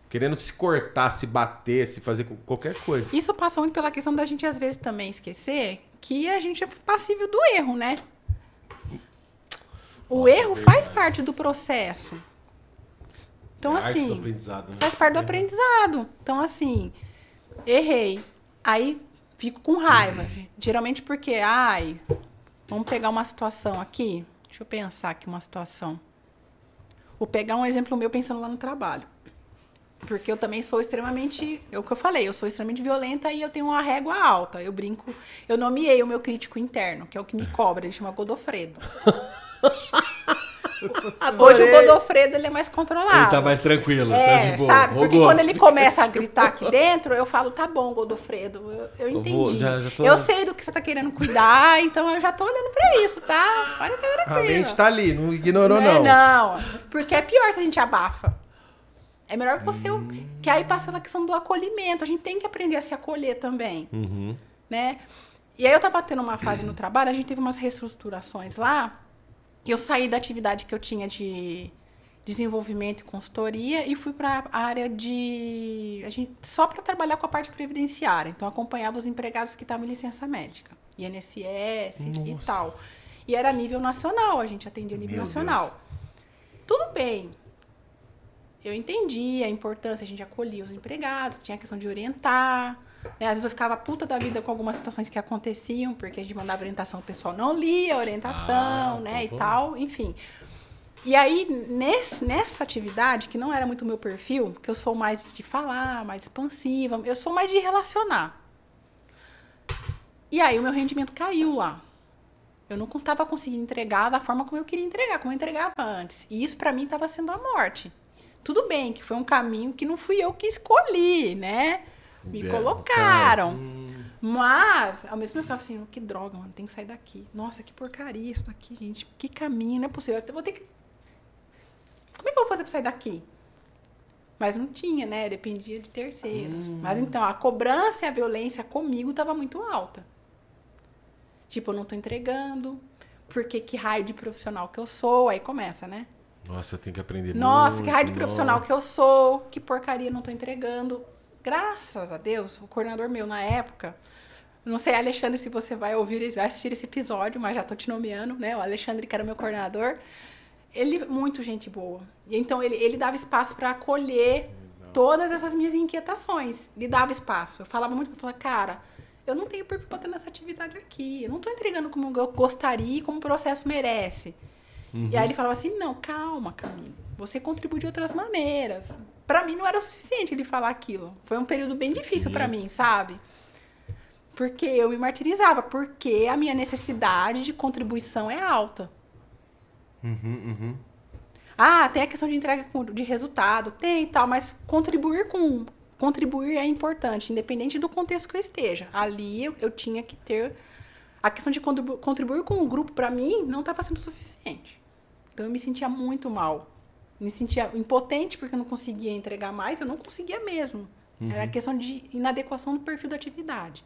querendo se cortar, se bater, se fazer qualquer coisa. Isso passa muito pela questão da gente, às vezes, também esquecer que a gente é passível do erro, né? O erro faz parte do processo. Então, Arte do assim, aprendizado, né? faz parte do aprendizado. Então, assim, errei. Aí fico com raiva. Geralmente porque, vamos pegar uma situação aqui. Deixa eu pensar aqui uma situação. Vou pegar um exemplo meu pensando lá no trabalho. Porque eu também sou extremamente... É o que eu falei, eu sou extremamente violenta e eu tenho uma régua alta. Eu brinco... Eu nomeei o meu crítico interno, que é o que me cobra. Ele chama Godofredo. Hoje o Godofredo, ele é mais controlado. Ele tá mais tranquilo, tá de boa. Sabe? Porque quando ele começa a gritar aqui dentro, eu falo, tá bom, Godofredo, eu entendi. Eu sei do que você tá querendo cuidar, então eu já tô olhando pra isso, tá? Olha que tranquilo. A mente tá ali, não ignorou, não. Não, porque é pior se a gente abafa. É melhor que você... Que aí passa a questão do acolhimento. A gente tem que aprender a se acolher também. Né? E aí eu tava tendo uma fase no trabalho, a gente teve umas reestruturações lá, e eu saí da atividade que eu tinha de desenvolvimento e consultoria e fui para a área só para trabalhar com a parte previdenciária. Então, eu acompanhava os empregados que estavam em licença médica, INSS e tal. E era a nível nacional, a gente atendia a nível nacional. Tudo bem. Eu entendi a importância, a gente acolhia os empregados, tinha a questão de orientar. Né? Às vezes eu ficava puta da vida com algumas situações que aconteciam, porque a gente mandava orientação, o pessoal não lia a orientação, né, e tal, enfim. E aí, nessa atividade, que não era muito o meu perfil, porque eu sou mais de falar, mais expansiva, eu sou mais de relacionar. E aí o meu rendimento caiu lá. Eu não estava conseguindo entregar da forma como eu queria entregar, como eu entregava antes. E isso, para mim, estava sendo a morte. Tudo bem, que foi um caminho que não fui eu que escolhi, né? Me colocaram. Mas, ao mesmo tempo, eu ficava assim, que droga, mano, tem que sair daqui. Nossa, que porcaria isso daqui, gente. Que caminho, não é possível. Eu vou ter que... Como é que eu vou fazer pra sair daqui? Mas não tinha, né? Dependia de terceiros. Mas então, a cobrança e a violência comigo tava muito alta. Tipo, eu não tô entregando. Porque que raio de profissional que eu sou? Aí começa, né? Nossa, eu tenho que aprender Nossa, muito, que raio de profissional que eu sou. Que porcaria, não tô entregando. Graças a Deus, o coordenador meu na época, não sei, Alexandre, se você vai assistir esse episódio, mas já tô te nomeando, né? O Alexandre, que era meu coordenador, ele muito gente boa. E então ele dava espaço para acolher todas essas minhas inquietações. Ele dava espaço. Eu falava muito, eu falava, cara, eu não tenho perfil para ter nessa atividade aqui. Eu não tô entregando como eu gostaria e como o processo merece. E aí ele falava assim, não, calma, Camila. Você contribui de outras maneiras. pra mim não era o suficiente ele falar aquilo. Foi um período bem difícil pra mim, sabe? Porque eu me martirizava, porque a minha necessidade de contribuição é alta. Ah, tem a questão de entrega de resultado, tem e tal, mas contribuir é importante, independente do contexto que eu esteja. Ali eu tinha que ter... A questão de contribuir com o grupo, para mim, não estava sendo suficiente. Então, eu me sentia muito mal. Me sentia impotente, porque eu não conseguia entregar mais, eu não conseguia mesmo. Era a questão de inadequação do perfil da atividade.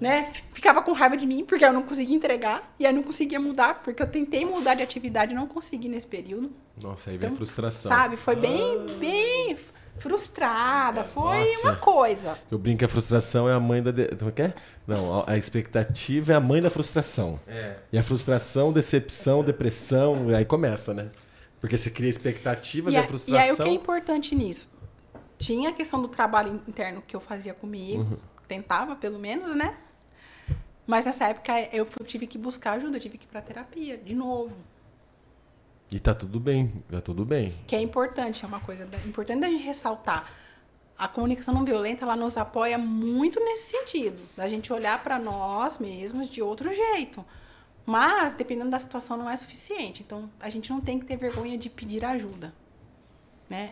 Né? Ficava com raiva de mim, porque eu não conseguia entregar, e aí não conseguia mudar, porque eu tentei mudar de atividade e não consegui nesse período. Nossa, aí vem então, frustração. Sabe, foi bem frustrada, foi uma coisa. Eu brinco que a frustração é a mãe da... Como é que é? Não, a expectativa é a mãe da frustração. E a frustração, decepção, depressão, aí começa, né? Porque você cria expectativa da frustração. E aí o que é importante nisso? Tinha a questão do trabalho interno que eu fazia comigo, tentava pelo menos, né? Mas nessa época eu tive que buscar ajuda, eu tive que ir pra terapia, de novo. E tá tudo bem, tá tudo bem. Que é importante, é uma coisa importante da gente ressaltar. A comunicação não violenta, ela nos apoia muito nesse sentido, da gente olhar para nós mesmos de outro jeito. Mas, dependendo da situação, não é suficiente. Então, a gente não tem que ter vergonha de pedir ajuda, né?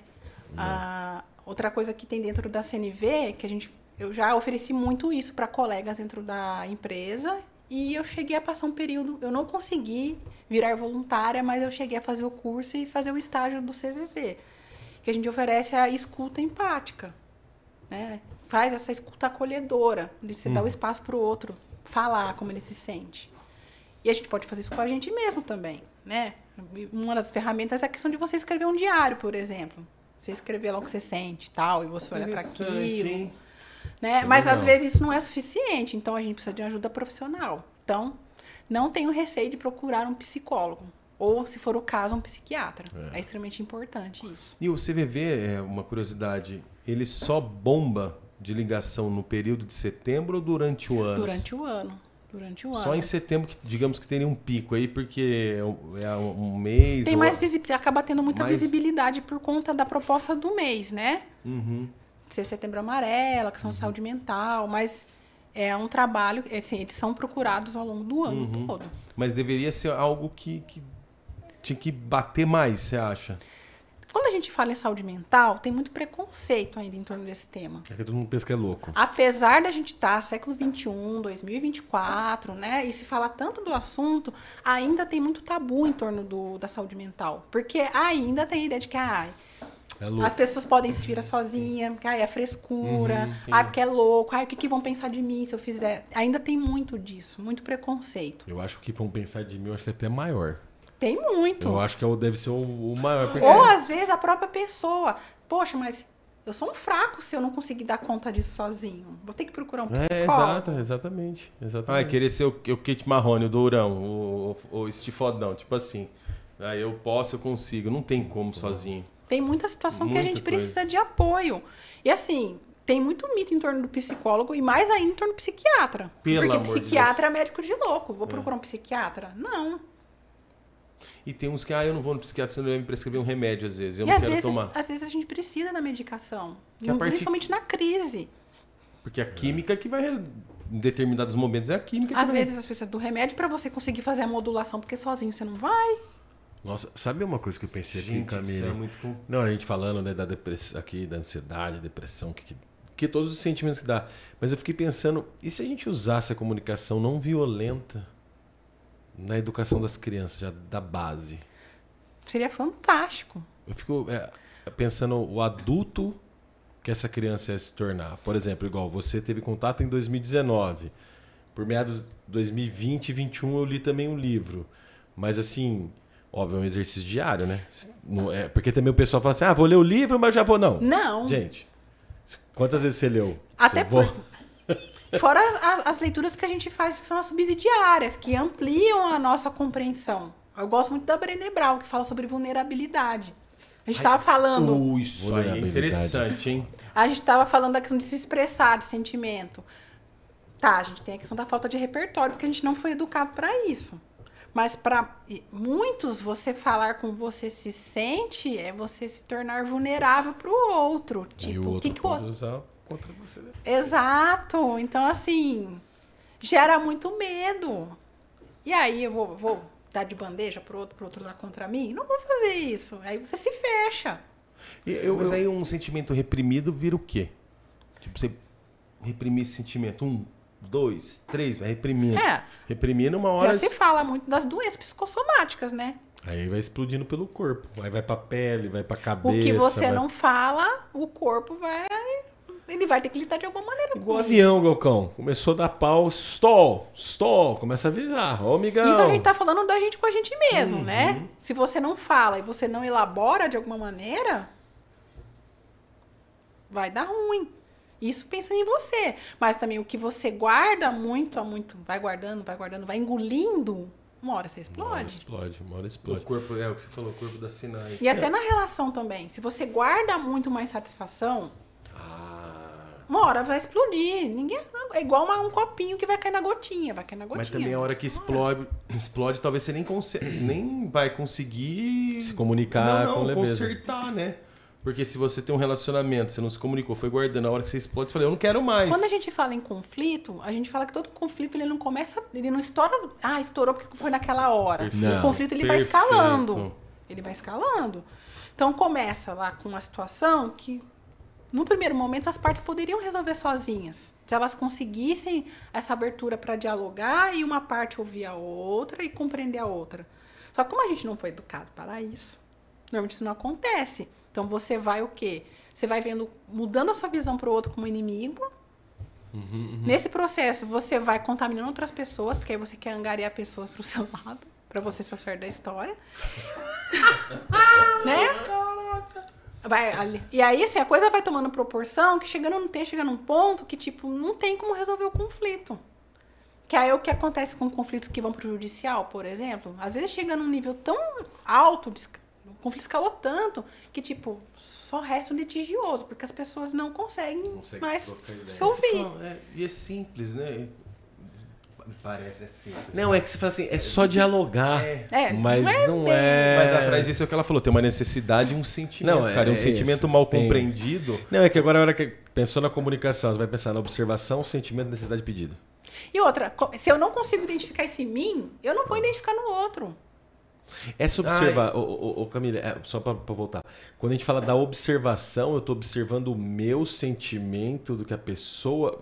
Outra coisa que tem dentro da CNV, que eu já ofereci muito isso para colegas dentro da empresa, e eu cheguei a passar um período, eu não consegui virar voluntária, mas eu cheguei a fazer o curso e fazer o estágio do CVV, que a gente oferece a escuta empática, né? Faz essa escuta acolhedora, onde você dá o espaço para o outro falar como ele se sente. E a gente pode fazer isso com a gente mesmo também, né? Uma das ferramentas é a questão de você escrever um diário, por exemplo. Você escrever lá o que você sente e tal, e você olha para aquilo. Né? Mas, às vezes, isso não é suficiente. Então, a gente precisa de ajuda profissional. Então, não tenho receio de procurar um psicólogo. Ou, se for o caso, um psiquiatra. É extremamente importante isso. E o CVV, uma curiosidade, ele só bomba de ligação no período de setembro ou durante o ano? Durante o ano. Durante o ano. Só em setembro, que, digamos que teria um pico aí, porque é um mês... Tem mais acaba tendo muita visibilidade por conta da proposta do mês, né? Ser Setembro Amarelo, questão de saúde mental, mas é um trabalho, assim, eles são procurados ao longo do ano todo. Mas deveria ser algo que tinha que bater mais, você acha? Quando a gente fala em saúde mental, tem muito preconceito ainda em torno desse tema. É que todo mundo pensa que é louco. Apesar da gente estar século XXI, 2024, né? E se fala tanto do assunto, ainda tem muito tabu em torno da saúde mental. Porque ainda tem a ideia de que as pessoas podem se virar sozinhas, que é frescura, porque é louco, o que vão pensar de mim se eu fizer? Ainda tem muito disso, muito preconceito. Eu acho que vão pensar de mim, eu acho que é até maior. Tem muito. Eu acho que deve ser o maior. Porque... Ou, às vezes, a própria pessoa. Poxa, mas eu sou um fraco se eu não conseguir dar conta disso sozinho. Vou ter que procurar um psicólogo. Exatamente. Querer ser o Kate Marrone, o Dourão, o Estifodão, tipo assim. Eu posso, eu consigo. Não tem como sozinho. Tem muita situação que a gente precisa de apoio. E assim, tem muito mito em torno do psicólogo e mais ainda em torno do psiquiatra. Porque psiquiatra é médico de louco. Vou procurar um psiquiatra? Não. E tem uns que, eu não vou no psiquiatra, senão ele vai me prescrever um remédio, às vezes. Eu não quero tomar. Às vezes a gente precisa da medicação. Principalmente na crise. Porque a química que vai... Em determinados momentos é a química que às vezes você precisa do remédio para você conseguir fazer a modulação, porque sozinho você não vai. Nossa, sabe uma coisa que eu pensei aqui, Camila? Isso é muito... Não, a gente falando, né, da depressão aqui, da ansiedade, depressão, que todos os sentimentos que dá. Mas eu fiquei pensando, e se a gente usasse a comunicação não violenta na educação das crianças, já da base? Seria fantástico. Eu fico pensando o adulto que essa criança ia se tornar. Por exemplo, igual você teve contato em 2019. Por meados de 2020 e 2021 eu li também um livro. Mas assim... Óbvio, é um exercício diário, né? Porque também o pessoal fala assim, vou ler o livro, mas já vou... Não. Gente, quantas vezes você leu? Até fora as leituras que a gente faz, que são as subsidiárias, que ampliam a nossa compreensão. Eu gosto muito da Brené Brown, que fala sobre vulnerabilidade. A gente estava falando... Isso aí é interessante, hein? A gente estava falando da questão de se expressar, de sentimento. A gente tem a questão da falta de repertório, porque a gente não foi educado para isso. Mas para muitos, você falar como você se sente é você se tornar vulnerável para o outro. Tipo, e o outro pode usar contra você. Né? Exato. Então, assim, gera muito medo. E aí eu vou dar de bandeja pro outro usar contra mim? Não vou fazer isso. Aí você se fecha. Mas aí um sentimento reprimido vira o quê? Tipo, você reprimir esse sentimento. 1, 2, 3, vai reprimindo. Reprimindo uma hora... Já se fala muito das doenças psicossomáticas, né? Aí vai explodindo pelo corpo. Aí vai pra pele, vai pra cabeça. O que você não fala, o corpo vai... Ele vai ter que lidar de alguma maneira. Igual avião, Galcão. Começou a dar pau, stall. Começa a avisar. Ó, migão. Isso a gente tá falando da gente com a gente mesmo, né? Se você não fala e você não elabora de alguma maneira, vai dar ruim. Isso pensando em você. Mas também o que você guarda muito, vai guardando, vai engolindo, uma hora você explode. Uma hora explode. O corpo, o que você falou, o corpo dá sinais. E até na relação também. Se você guarda muito mais satisfação, uma hora vai explodir. Ninguém, é igual um copinho que vai cair na gotinha. Mas também a hora que explode, talvez você nem vai conseguir... Se comunicar com leveza. Consertar, né? Porque se você tem um relacionamento, você não se comunicou, foi guardando, a hora que você explode, você fala, eu não quero mais. Quando a gente fala em conflito, a gente fala que todo conflito ele não estoura... estourou porque foi naquela hora. Perfeito. O conflito ele vai escalando. Ele vai escalando. Então começa lá com uma situação que, no primeiro momento, as partes poderiam resolver sozinhas. Se elas conseguissem essa abertura para dialogar e uma parte ouvir a outra e compreender a outra. Só que como a gente não foi educado para isso, normalmente isso não acontece. Então você vai o quê? Você vai mudando a sua visão para o outro como inimigo. Nesse processo, você vai contaminando outras pessoas, porque aí você quer angariar pessoas para o seu lado, para você ser o certo da história. Né? E aí, assim, a coisa vai tomando proporção que chega num ponto que, tipo, não tem como resolver o conflito. Que aí é o que acontece com conflitos que vão pro judicial, por exemplo. Às vezes chega num nível tão alto, o conflito escalou tanto, que, tipo, só resta o litigioso, porque as pessoas não conseguem mais se ouvir. E é simples, né? Parece simples. Não, é que você fala assim, é só dialogar. Mas não é. Mas atrás disso é o que ela falou, tem uma necessidade e um sentimento, não, cara. Um sentimento mal compreendido. Não, é que agora a hora que pensou na comunicação, você vai pensar na observação, sentimento, necessidade e pedido. E outra, se eu não consigo identificar isso em mim, eu não vou identificar no outro. Essa observar, Camila, só para voltar. Quando a gente fala da observação, eu estou observando o meu sentimento do que a pessoa.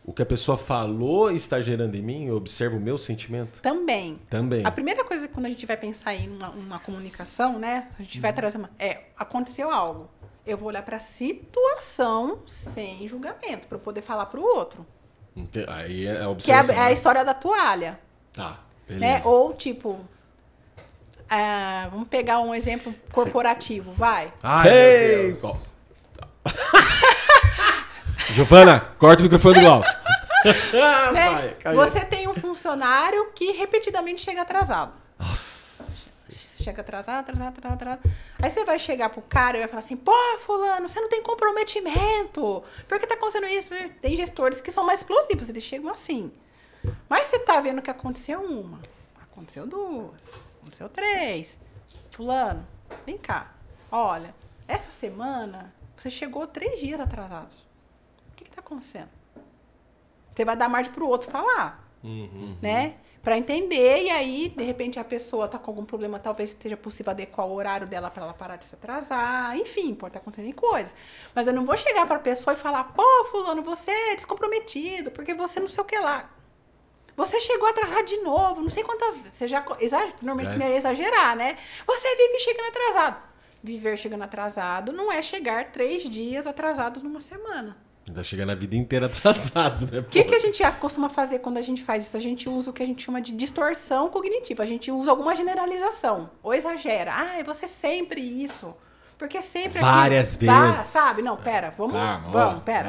O que a pessoa falou está gerando em mim, eu observo o meu sentimento? Também. Também. A primeira coisa quando a gente vai pensar em uma comunicação, né? A gente vai trazer aconteceu algo. Eu vou olhar para a situação sem julgamento, para eu poder falar para o outro. Aí é a observação. Que é a história da toalha. Tá, beleza. Né? Ou tipo, vamos pegar um exemplo corporativo, vai. Ai, meu Deus. Giovana, corta o microfone do Glauco. Né? Você tem um funcionário que repetidamente chega atrasado. Nossa. Chega atrasado. Aí você vai chegar pro cara e vai falar assim, pô, fulano, você não tem comprometimento. Por que tá acontecendo isso? Tem gestores que são mais explosivos, eles chegam assim. Mas você tá vendo que aconteceu uma, aconteceu duas, aconteceu três. Fulano, vem cá. Olha, essa semana você chegou 3 dias atrasados. O que tá acontecendo? Você vai dar margem pro outro falar, né? Para entender, e aí, de repente, a pessoa tá com algum problema, talvez seja possível adequar o horário dela para ela parar de se atrasar, enfim, pode estar acontecendo coisas. Mas eu não vou chegar para a pessoa e falar, pô, fulano, você é descomprometido, porque você não sei o que lá. Você chegou atrasado de novo, não sei quantas vezes. Você normalmente é exagerar, né? Você vive chegando atrasado. Viver chegando atrasado não é chegar 3 dias atrasados numa semana. Tá chegando a vida inteira atrasado, né? O que a gente costuma fazer quando a gente faz isso? A gente usa o que a gente chama de distorção cognitiva. A gente usa alguma generalização. Ou exagera. Você sempre isso. Porque sempre... Várias vezes. Tá, sabe? Não, pera.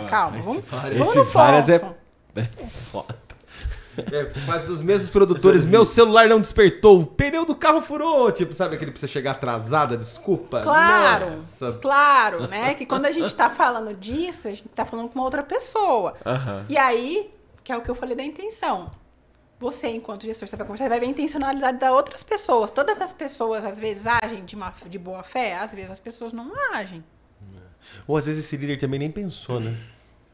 Calma. Vamos esse várias é foda. Mas dos mesmos produtores, meu celular não despertou, o pneu do carro furou, tipo, sabe aquele que precisa chegar atrasada, desculpa? Claro, Nossa. claro, né? Que quando a gente tá falando disso, a gente tá falando com uma outra pessoa. E aí, que é o que eu falei da intenção. você, enquanto gestor, você vai conversar, você vai ver a intencionalidade das outras pessoas. Todas as pessoas, às vezes, agem de boa fé, às vezes as pessoas não agem. Ou às vezes esse líder também nem pensou, né?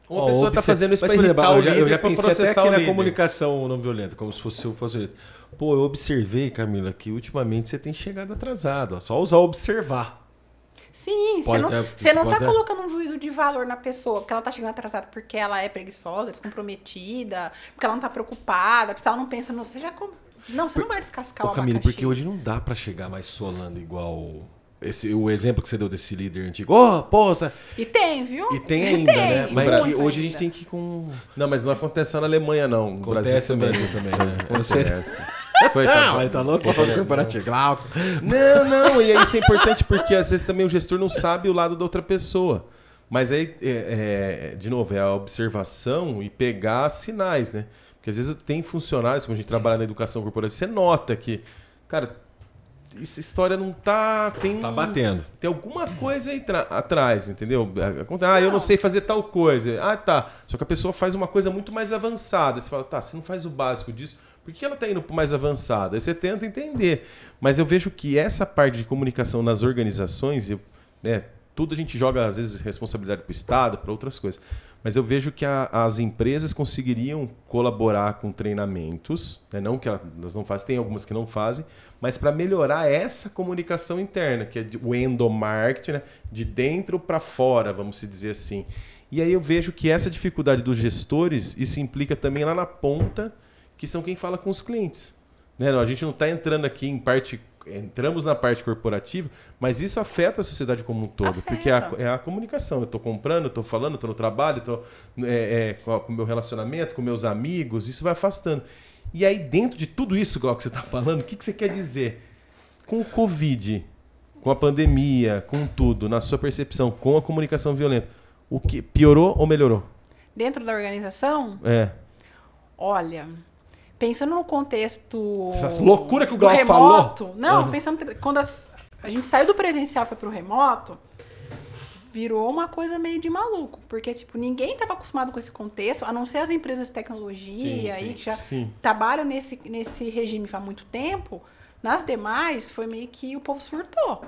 Uma pessoa está fazendo isso para irritar o líder, eu já pensei até aqui na comunicação não violenta, como se fosse o violento. Pô, eu observei, Camila, que ultimamente você tem chegado atrasado. Ó, só usar observar. Sim, você não está colocando um juízo de valor na pessoa, porque ela está chegando atrasada porque ela é preguiçosa, descomprometida, porque ela não está preocupada, porque ela não pensa no... Não, você não vai descascar o abacaxi. Camila, porque hoje não dá para chegar mais solando igual... o exemplo que você deu desse líder antigo. Ô, poça! E tem, viu? E tem ainda, né? Mas hoje ainda. A gente tem que ir com... Não, mas não acontece só na Alemanha, não. Acontece no Brasil também. Acontece. Não, mas tá louco pra falar corporativo. Glauco. Não, e isso é importante porque às vezes também o gestor não sabe o lado da outra pessoa. Mas aí, de novo, é a observação e pegar sinais, né? Porque às vezes tem funcionários, como a gente trabalha na educação corporativa, você nota que, cara, essa história não tá... Tá batendo. Tem alguma coisa aí atrás, entendeu? Eu não sei fazer tal coisa. Ah, tá. Só que a pessoa faz uma coisa muito mais avançada. Você fala, tá, você não faz o básico disso... Por que ela está indo para o mais avançado? Aí você tenta entender. Mas eu vejo que essa parte de comunicação nas organizações, tudo a gente joga, às vezes, responsabilidade para o Estado, para outras coisas. Mas eu vejo que as empresas conseguiriam colaborar com treinamentos, né? Não que elas não fazem, tem algumas que não fazem, mas para melhorar essa comunicação interna, que é o endomarketing, né? De dentro para fora, vamos dizer assim. E aí eu vejo que essa dificuldade dos gestores, isso implica também lá na ponta, que são quem fala com os clientes. Né? A gente não está entrando aqui em parte... Entramos na parte corporativa, mas isso afeta a sociedade como um todo. Porque é a comunicação. Eu estou comprando, estou falando, estou no trabalho, estou com o meu relacionamento, com meus amigos, isso vai afastando. E aí, dentro de tudo isso, Glauco, que você está falando, o que você quer dizer? Com o Covid, com a pandemia, com tudo, na sua percepção, com a comunicação violenta, o que piorou ou melhorou? Dentro da organização? Olha... Pensando no contexto... Essa loucura que o Glauco falou. Não, pensando... Quando a gente saiu do presencial e foi pro remoto, virou uma coisa meio de maluco. Porque, tipo, ninguém estava acostumado com esse contexto, a não ser as empresas de tecnologia aí, que já trabalham nesse regime há muito tempo. Nas demais, foi meio que o povo surtou.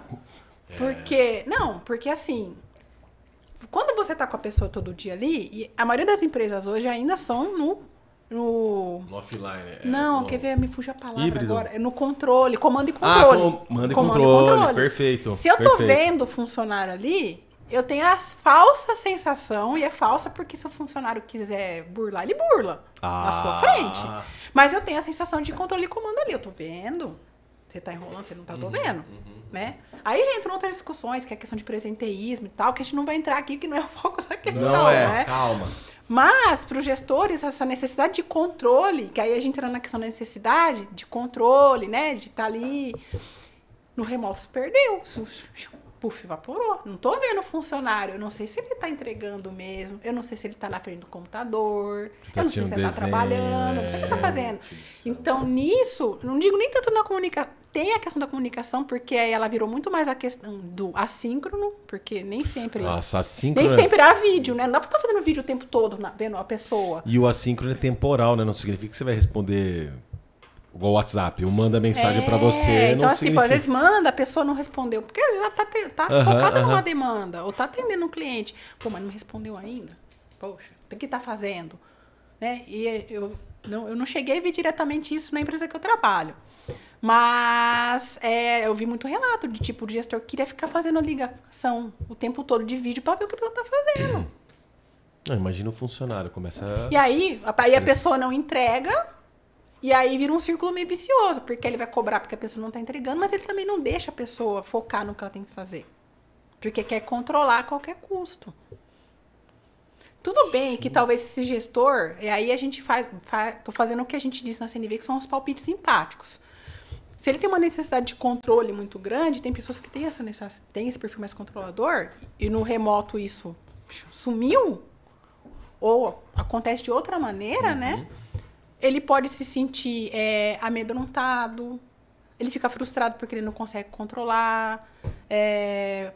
Porque assim... Quando você tá com a pessoa todo dia ali, e a maioria das empresas hoje ainda são no offline. Quer ver? Me fuja a palavra híbrido. agora. É no controle, comando e controle. Comando e controle, perfeito. Se eu tô vendo o funcionário ali, eu tenho a falsa sensação, e é falsa porque se o funcionário quiser burlar, ele burla na sua frente. Mas eu tenho a sensação de controle e comando ali. Eu tô vendo. Você tá enrolando, você não tá, tô vendo. Né? Aí já entram outras discussões, que é a questão de presenteísmo e tal, que a gente não vai entrar aqui, que não é o foco da questão, né? Calma. Mas, para os gestores, essa necessidade de controle, que aí a gente entra na questão da necessidade de controle, né? De estar ali no remoto, se perdeu. Puf, evaporou. Não estou vendo o funcionário. Eu não sei se ele está entregando mesmo. Eu não sei se ele está na frente do computador. Eu não sei se ele está trabalhando. Eu não sei o que ele está fazendo. Então, nisso, não digo nem tanto na comunicação. Tem a questão da comunicação, porque aí ela virou muito mais a questão do assíncrono, porque nem sempre... Nossa, assíncrono... Nem sempre era vídeo, né? Não dá pra ficar fazendo vídeo o tempo todo, vendo a pessoa. E o assíncrono é temporal, né? Não significa que você vai responder igual o WhatsApp. Eu mando a mensagem pra você, então, não assim, significa... às vezes manda, a pessoa não respondeu, porque às vezes ela tá focada numa demanda, ou tá atendendo um cliente. Pô, mas não me respondeu ainda? Poxa, tem que estar fazendo. Né? E eu não cheguei a ver diretamente isso na empresa que eu trabalho. Mas eu vi muito relato de tipo, o gestor queria ficar fazendo ligação o tempo todo de vídeo para ver o que a pessoa tá fazendo. Não, imagina o funcionário, começa a... E aí a pessoa não entrega, e aí vira um círculo meio vicioso, porque ele vai cobrar porque a pessoa não tá entregando, mas ele também não deixa a pessoa focar no que ela tem que fazer. Porque quer controlar a qualquer custo. Tudo bem que talvez esse gestor, e aí a gente tô fazendo o que a gente diz na CNV, que são os palpites empáticos. Se ele tem uma necessidade de controle muito grande, tem pessoas que têm têm esse perfil mais controlador, e no remoto isso sumiu, ou acontece de outra maneira, né? Ele pode se sentir amedrontado, ele fica frustrado porque ele não consegue controlar,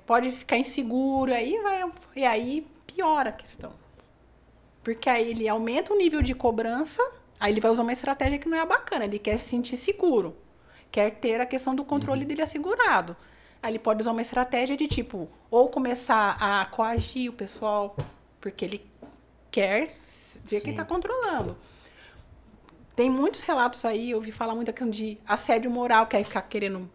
pode ficar inseguro, aí piora a questão. Porque aí ele aumenta o nível de cobrança Aí ele vai usar uma estratégia que não é bacana. Ele quer se sentir seguro. Quer ter a questão do controle dele assegurado. Aí ele pode usar uma estratégia de tipo, ou começar a coagir o pessoal, porque ele quer ver quem está controlando. Tem muitos relatos aí, eu ouvi falar muito da questão de assédio moral, que é ficar querendo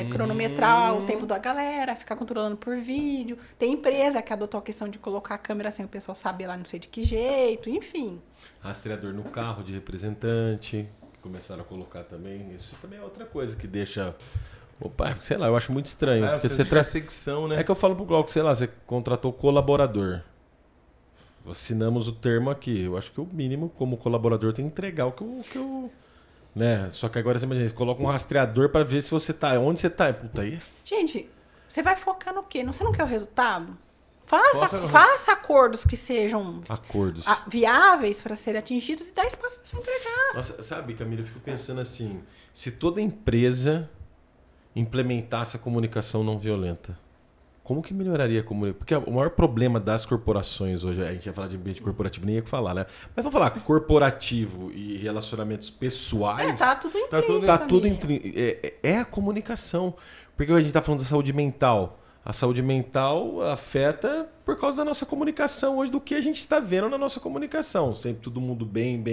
cronometrar o tempo da galera, ficar controlando por vídeo. Tem empresa que adotou a questão de colocar a câmera sem o pessoal saber lá não sei de que jeito, enfim. Rastreador no carro de representante, começaram a colocar também. Isso também é outra coisa que deixa... Opa, sei lá, eu acho muito estranho. Porque você traz secção, né? É que eu falo pro Glauco, sei lá, você contratou colaborador. Assinamos o termo aqui. Eu acho que o mínimo, como colaborador, tem que entregar o que eu... Né? Só que agora você imagina, você coloca um rastreador pra ver se você tá... Onde você tá? Puta, aí... Gente, você vai focar no quê? Você não quer o resultado? Faça acordos que sejam acordos viáveis para serem atingidos e dá espaço para você entregar. Nossa, sabe, Camila, eu fico pensando assim, se toda empresa implementasse a comunicação não violenta, como que melhoraria a comunicação? Porque o maior problema das corporações hoje, a gente ia falar de ambiente corporativo, nem ia falar, né? Mas vamos falar corporativo e relacionamentos pessoais. Tá tudo é a comunicação. Porque a gente está falando da saúde mental. A saúde mental afeta por causa da nossa comunicação hoje, do que a gente está vendo na nossa comunicação. Sempre todo mundo bem.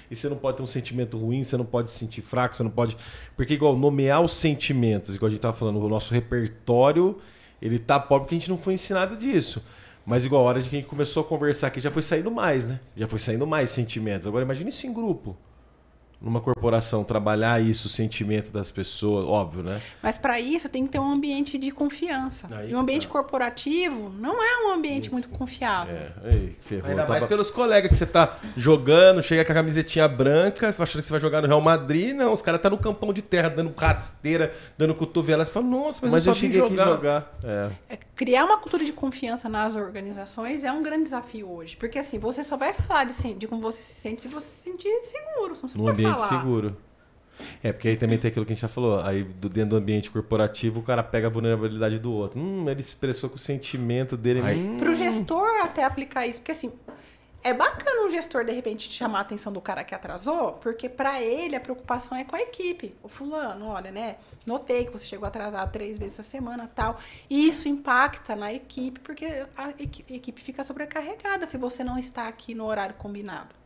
E você não pode ter um sentimento ruim, você não pode se sentir fraco, você não pode... Porque igual nomear os sentimentos, igual a gente estava falando, o nosso repertório, ele tá pobre porque a gente não foi ensinado disso. Mas igual a hora de que a gente começou a conversar aqui, já foi saindo mais, né? Já foi saindo mais sentimentos. Agora imagine isso em grupo. Numa corporação, trabalhar isso, o sentimento das pessoas, óbvio, né? Mas para isso tem que ter um ambiente de confiança. E um ambiente corporativo não é um ambiente muito confiável. Ferrou. Ainda mais pelos colegas que você tá jogando, chega com a camisetinha branca, achando que você vai jogar no Real Madrid, não, os caras tá no campão de terra, dando rasteira, dando cotovelada, você fala, nossa, mas eu só cheguei aqui jogar. Criar uma cultura de confiança nas organizações é um grande desafio hoje. Porque assim, você só vai falar de como você se sente se você se sentir seguro. Se você no ambiente seguro. Porque aí também tem aquilo que a gente já falou. Aí dentro do ambiente corporativo, o cara pega a vulnerabilidade do outro. Ele expressou com o sentimento dele. Pro gestor até aplicar isso. Porque assim, é bacana um gestor, de repente, chamar a atenção do cara que atrasou, porque para ele a preocupação é com a equipe. O fulano, olha, né? Notei que você chegou atrasado 3 vezes a semana, tal. E isso impacta na equipe, porque a equipe fica sobrecarregada se você não está aqui no horário combinado.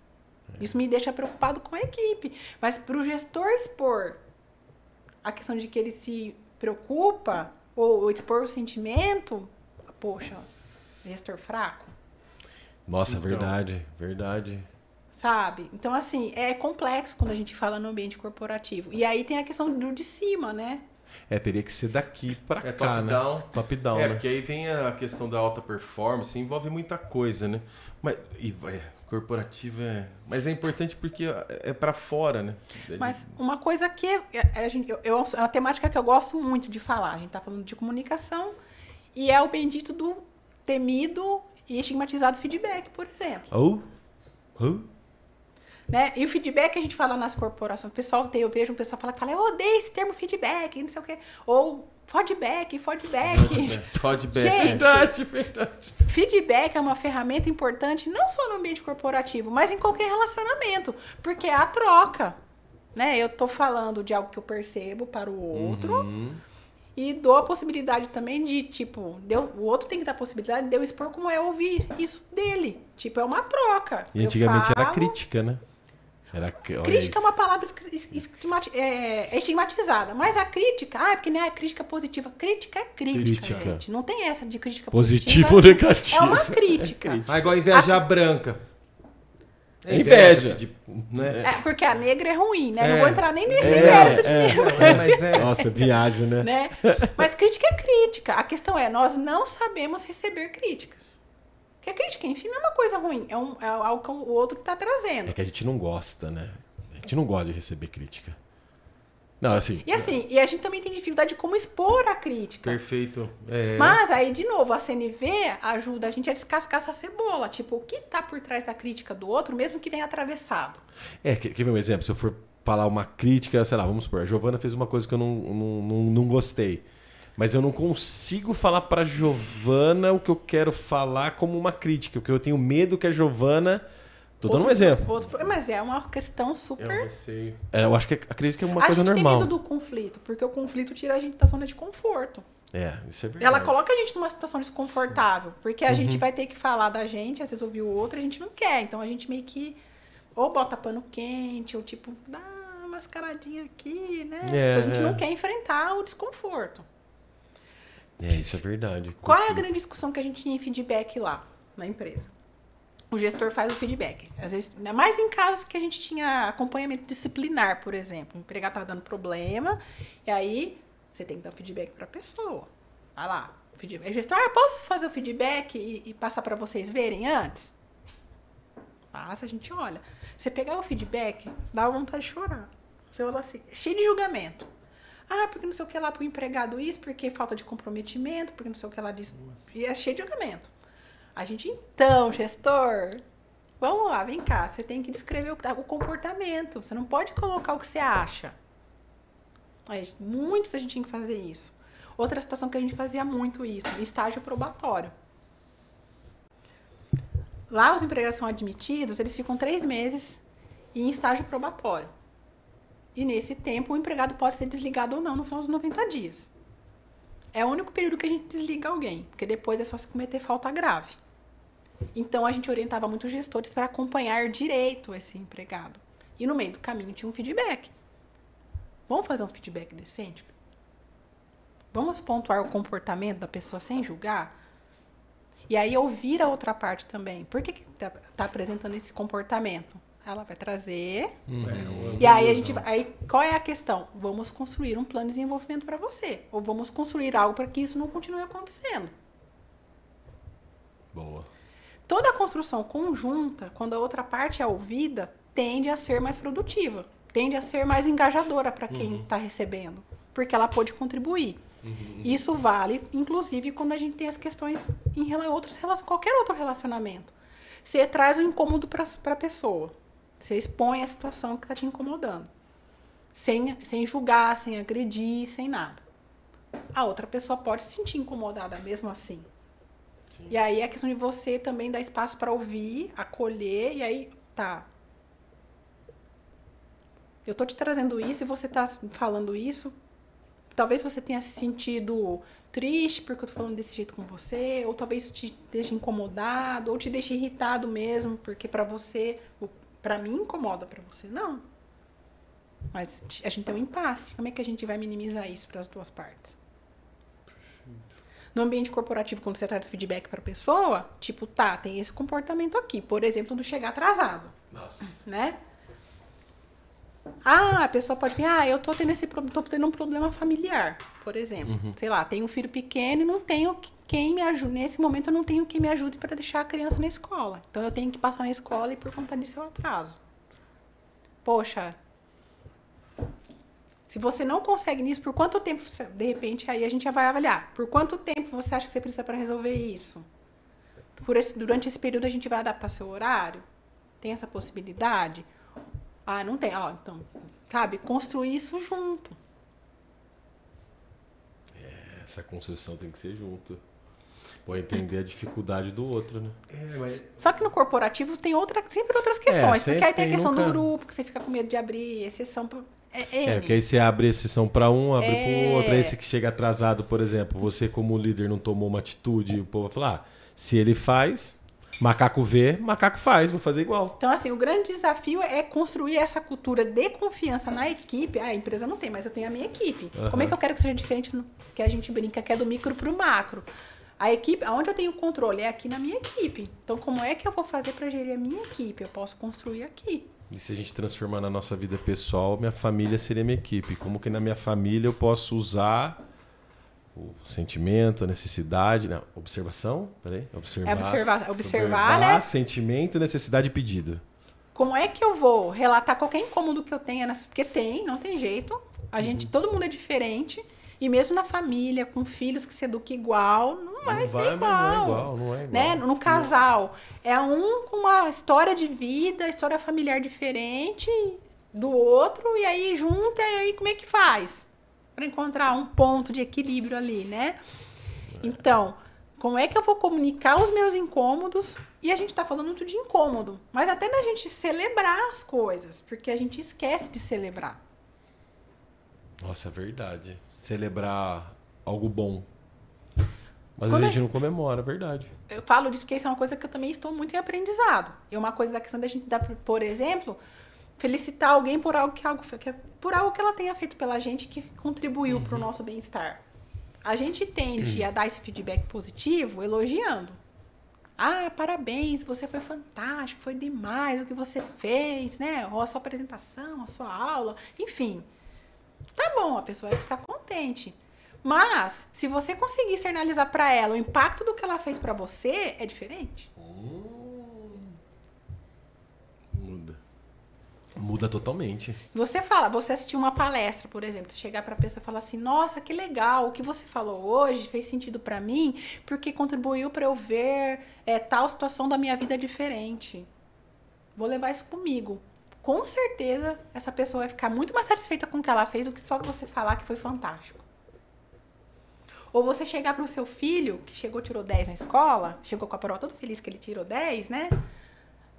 Isso me deixa preocupado com a equipe. Mas para o gestor expor a questão de que ele se preocupa ou expor o sentimento, poxa, gestor fraco. Nossa, então, verdade. Sabe? Então, assim, é complexo quando a gente fala no ambiente corporativo. E aí tem a questão do de cima, né? Teria que ser daqui para cá, top né? Down. Top down, né? Porque aí vem a questão da alta performance, envolve muita coisa, né? Mas, corporativo Mas é importante porque é para fora, né? Mas uma coisa que é uma temática que eu gosto muito de falar. A gente está falando de comunicação e é o bendito do temido e estigmatizado feedback, por exemplo. Né? E o feedback que a gente fala nas corporações, eu vejo um pessoal falar, eu odeio esse termo feedback, não sei o quê. Ou feedback. Feedback. Gente, verdade. Feedback é uma ferramenta importante não só no ambiente corporativo, mas em qualquer relacionamento. Porque é a troca. Né? Eu estou falando de algo que eu percebo para o outro. E dou a possibilidade também de, o outro tem que dar a possibilidade de eu expor como é ouvir isso dele. É uma troca. E antigamente era crítica, né? Crítica é uma palavra estigmatizada. Mas a crítica, porque não é crítica positiva. Crítica é crítica, gente. Não tem essa de crítica positivo ou negativo. É uma crítica. Igual inveja branca. Inveja. Né? Porque a negra é ruim, né? Não vou entrar nem nesse mérito de negra. Nossa, viagem, né? Mas crítica é crítica. A questão é, nós não sabemos receber críticas. Porque a crítica, enfim, não é uma coisa ruim. É algo que o outro que está trazendo. É que a gente não gosta, né? A gente não gosta de receber crítica. Não, assim... E a gente também tem dificuldade de como expor a crítica. Perfeito. Mas aí, de novo, a CNV ajuda a gente a descascar essa cebola. O que está por trás da crítica do outro, mesmo que venha atravessado. Quer ver um exemplo? Se eu for falar uma crítica, sei lá, vamos supor, a Giovana fez uma coisa que eu não gostei. Mas eu não consigo falar pra Giovana o que eu quero falar como uma crítica, porque eu tenho medo que a Giovana Tô dando um exemplo. Mas é uma questão super... Eu acredito que é uma coisa normal. A gente tem medo do conflito, porque o conflito tira a gente da zona de conforto. Isso é verdade. Ela coloca a gente numa situação desconfortável, porque a gente vai ter que falar da gente, às vezes ouvir o outro, a gente não quer. Então a gente meio que ou bota pano quente, ou tipo, dá uma mascaradinha aqui, né? A gente não quer enfrentar o desconforto. Isso é verdade. Qual é a grande discussão que a gente tinha em feedback lá, na empresa? O gestor faz o feedback. Às vezes, ainda mais em casos que a gente tinha acompanhamento disciplinar, por exemplo. O empregado estava dando problema, e aí você tem que dar o feedback para a pessoa. Vai lá. O gestor, posso fazer o feedback e passar para vocês verem antes? Passa, a gente olha. Você pegar o feedback, dá vontade de chorar. Você olha assim, cheio de julgamento. Porque não sei o que lá pro empregado isso, porque falta de comprometimento, porque não sei o que lá diz. E é cheio de julgamento. A gente, então, gestor, vamos lá, vem cá. Você tem que descrever o comportamento. Você não pode colocar o que você acha. Muitos a gente tinha que fazer isso. Outra situação que a gente fazia muito isso, estágio probatório. Lá os empregados são admitidos, eles ficam 3 meses em estágio probatório. E nesse tempo o empregado pode ser desligado ou não no final dos 90 dias. É o único período que a gente desliga alguém, porque depois é só se cometer falta grave. Então a gente orientava muitos gestores para acompanhar direito esse empregado. E no meio do caminho tinha um feedback. Vamos fazer um feedback decente? Vamos pontuar o comportamento da pessoa sem julgar? E aí ouvir a outra parte também. Por que tá apresentando esse comportamento? Ela vai trazer. E aí aí qual é a questão? Vamos construir um plano de desenvolvimento para você. Ou vamos construir algo para que isso não continue acontecendo. Boa. Toda a construção conjunta, quando a outra parte é ouvida, tende a ser mais produtiva. Tende a ser mais engajadora para quem está recebendo. Porque ela pode contribuir. Isso vale, inclusive, quando a gente tem as questões em qualquer outro relacionamento. Você traz o incômodo para a pessoa. Você expõe a situação que está te incomodando. Sem julgar, sem agredir, sem nada. A outra pessoa pode se sentir incomodada mesmo assim. Sim. E aí é questão de você também dar espaço para ouvir, acolher, e aí, tá. Eu tô te trazendo isso e você tá falando isso. Talvez você tenha se sentido triste porque eu tô falando desse jeito com você, ou talvez te deixe incomodado, ou te deixe irritado mesmo, porque para você, para mim incomoda, para você não. Mas a gente tem um impasse. Como é que a gente vai minimizar isso para as duas partes? No ambiente corporativo, quando você traz feedback para a pessoa, tipo, tem esse comportamento aqui, por exemplo, do chegar atrasado. Nossa. Né? A pessoa pode vir, eu tô tendo um problema familiar, por exemplo. Sei lá, tenho um filho pequeno e não tenho quem me ajude. Nesse momento eu não tenho quem me ajude para deixar a criança na escola. Então eu tenho que passar na escola e por conta disso eu atraso. Poxa, se você não consegue nisso, por quanto tempo, de repente, aí a gente já vai avaliar. Por quanto tempo você acha que você precisa para resolver isso? Durante esse período a gente vai adaptar seu horário? Tem essa possibilidade? Não tem. Então, sabe, construir isso junto. Essa construção tem que ser junto. Pode entender a dificuldade do outro, né? Só que no corporativo tem sempre outras questões. Porque aí tem a questão do grupo, que você fica com medo de abrir exceção. Porque aí você abre exceção para um, abre para o outro. Aí esse que chega atrasado, por exemplo, você como líder não tomou uma atitude, o povo vai falar, se ele faz... Macaco vê, macaco faz, vou fazer igual. Então, assim, o grande desafio é construir essa cultura de confiança na equipe. A empresa não tem, mas eu tenho a minha equipe. Como é que eu quero que seja diferente que a gente brinca, que é do micro pro macro? A equipe, onde eu tenho controle é aqui na minha equipe. Então, como é que eu vou fazer para gerir a minha equipe? Eu posso construir aqui. E se a gente transformar na nossa vida pessoal, minha família seria minha equipe. Como que na minha família eu posso usar... o sentimento, a necessidade, não, observação, peraí, observar, né? Sentimento, necessidade e pedido. Como é que eu vou relatar qualquer incômodo que eu tenha? Porque não tem jeito. Todo mundo é diferente. E mesmo na família, com filhos que se educa igual, não vai ser igual. Não é igual. Né? No casal, é um com uma história de vida, história familiar diferente do outro, e aí junta, e aí como é que faz? Para encontrar um ponto de equilíbrio ali, né? Então, Como é que eu vou comunicar os meus incômodos? E a gente tá falando muito de incômodo, mas até da gente celebrar as coisas, porque a gente esquece de celebrar. Nossa, é verdade. Celebrar algo bom. Mas Quando a gente não comemora, é verdade. Eu falo disso porque isso é uma coisa que eu também estou muito em aprendizado. É uma coisa da questão da gente dar, por exemplo, felicitar alguém por algo que ela tenha feito pela gente que contribuiu para o nosso bem-estar. A gente tende a dar esse feedback positivo elogiando. Ah, parabéns, você foi fantástico, foi demais o que você fez, né? Ou a sua apresentação, a sua aula, enfim. Tá bom, a pessoa vai ficar contente. Mas, se você conseguir externalizar para ela o impacto do que ela fez para você, é diferente. Muda totalmente. Você assistiu uma palestra, por exemplo, você chegar para a pessoa e falar assim, nossa, que legal, o que você falou hoje fez sentido para mim, porque contribuiu para eu ver tal situação da minha vida diferente. Vou levar isso comigo. Com certeza, essa pessoa vai ficar muito mais satisfeita com o que ela fez do que só você falar que foi fantástico. Ou você chegar para o seu filho, que tirou 10 na escola, chegou com a prova todo feliz que ele tirou 10, né?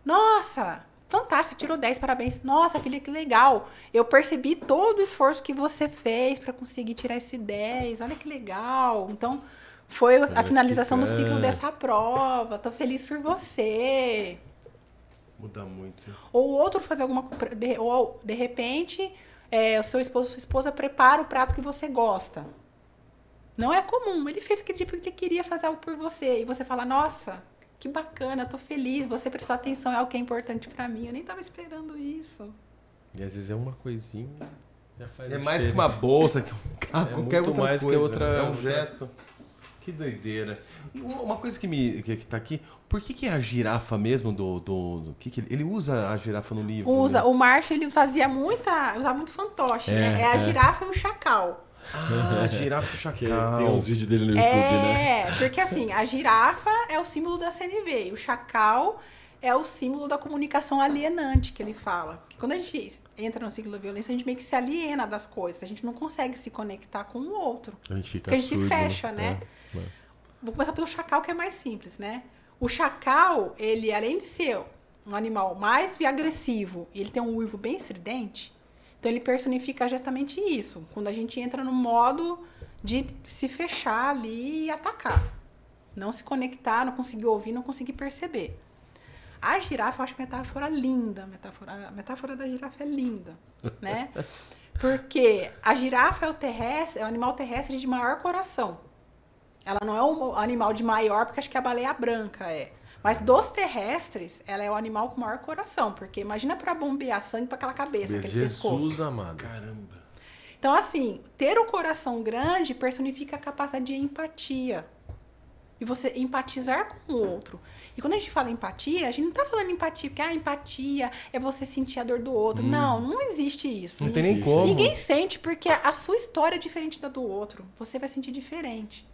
Nossa, fantástico, tirou 10, parabéns. Nossa, filha, que legal. Eu percebi todo o esforço que você fez para conseguir tirar esse 10. Olha que legal. Então, foi a finalização do ciclo dessa prova. Tô feliz por você. Muda muito. Ou o outro fazer alguma coisa. Ou, de repente, o seu esposo, sua esposa prepara o prato que você gosta. Não é comum. Ele fez aquele tipo que ele queria fazer algo por você. E você fala, nossa, que bacana, tô feliz. Você prestou atenção, é algo que é importante pra mim. Eu nem tava esperando isso. E às vezes é uma coisinha, já faz É mais que uma bolsa, que um carro, qualquer muito outra mais coisa. que outra. É um gesto. Que doideira. E uma coisa que tá aqui, por que a girafa mesmo do ele usa a girafa no livro? Usa. Né? O Marshall, ele usava muito fantoche, né? É a girafa e o chacal. Ah, girafa e chacal. Tem uns vídeos dele no YouTube, né? Porque assim, a girafa é o símbolo da CNV, e o chacal é o símbolo da comunicação alienante que ele fala. Porque quando a gente entra no ciclo da violência, a gente meio que se aliena das coisas, a gente não consegue se conectar com o outro. A gente fica porque a gente surdo, se fecha, né? Vou começar pelo chacal, que é mais simples, né? O chacal, ele, além de ser um animal mais agressivo, ele tem um uivo bem estridente, então ele personifica justamente isso, quando a gente entra no modo de se fechar ali e atacar. Não se conectar, não conseguir ouvir, não conseguir perceber. A girafa, eu acho a metáfora linda. A metáfora da girafa é linda, né? Porque a girafa é o animal terrestre de maior coração. Ela não é um animal de maior, porque acho que a baleia branca é. Mas dos terrestres, ela é o animal com maior coração. Porque imagina para bombear sangue para aquela cabeça, aquele pescoço. Jesus amado. Caramba. Então, assim, ter o coração grande personifica a capacidade de empatia. E você empatizar com o outro. E quando a gente fala empatia, a gente não tá falando empatia, porque a empatia é você sentir a dor do outro. Não existe isso. Não tem nem como. Ninguém sente, porque a sua história é diferente da do outro. Você vai sentir diferente.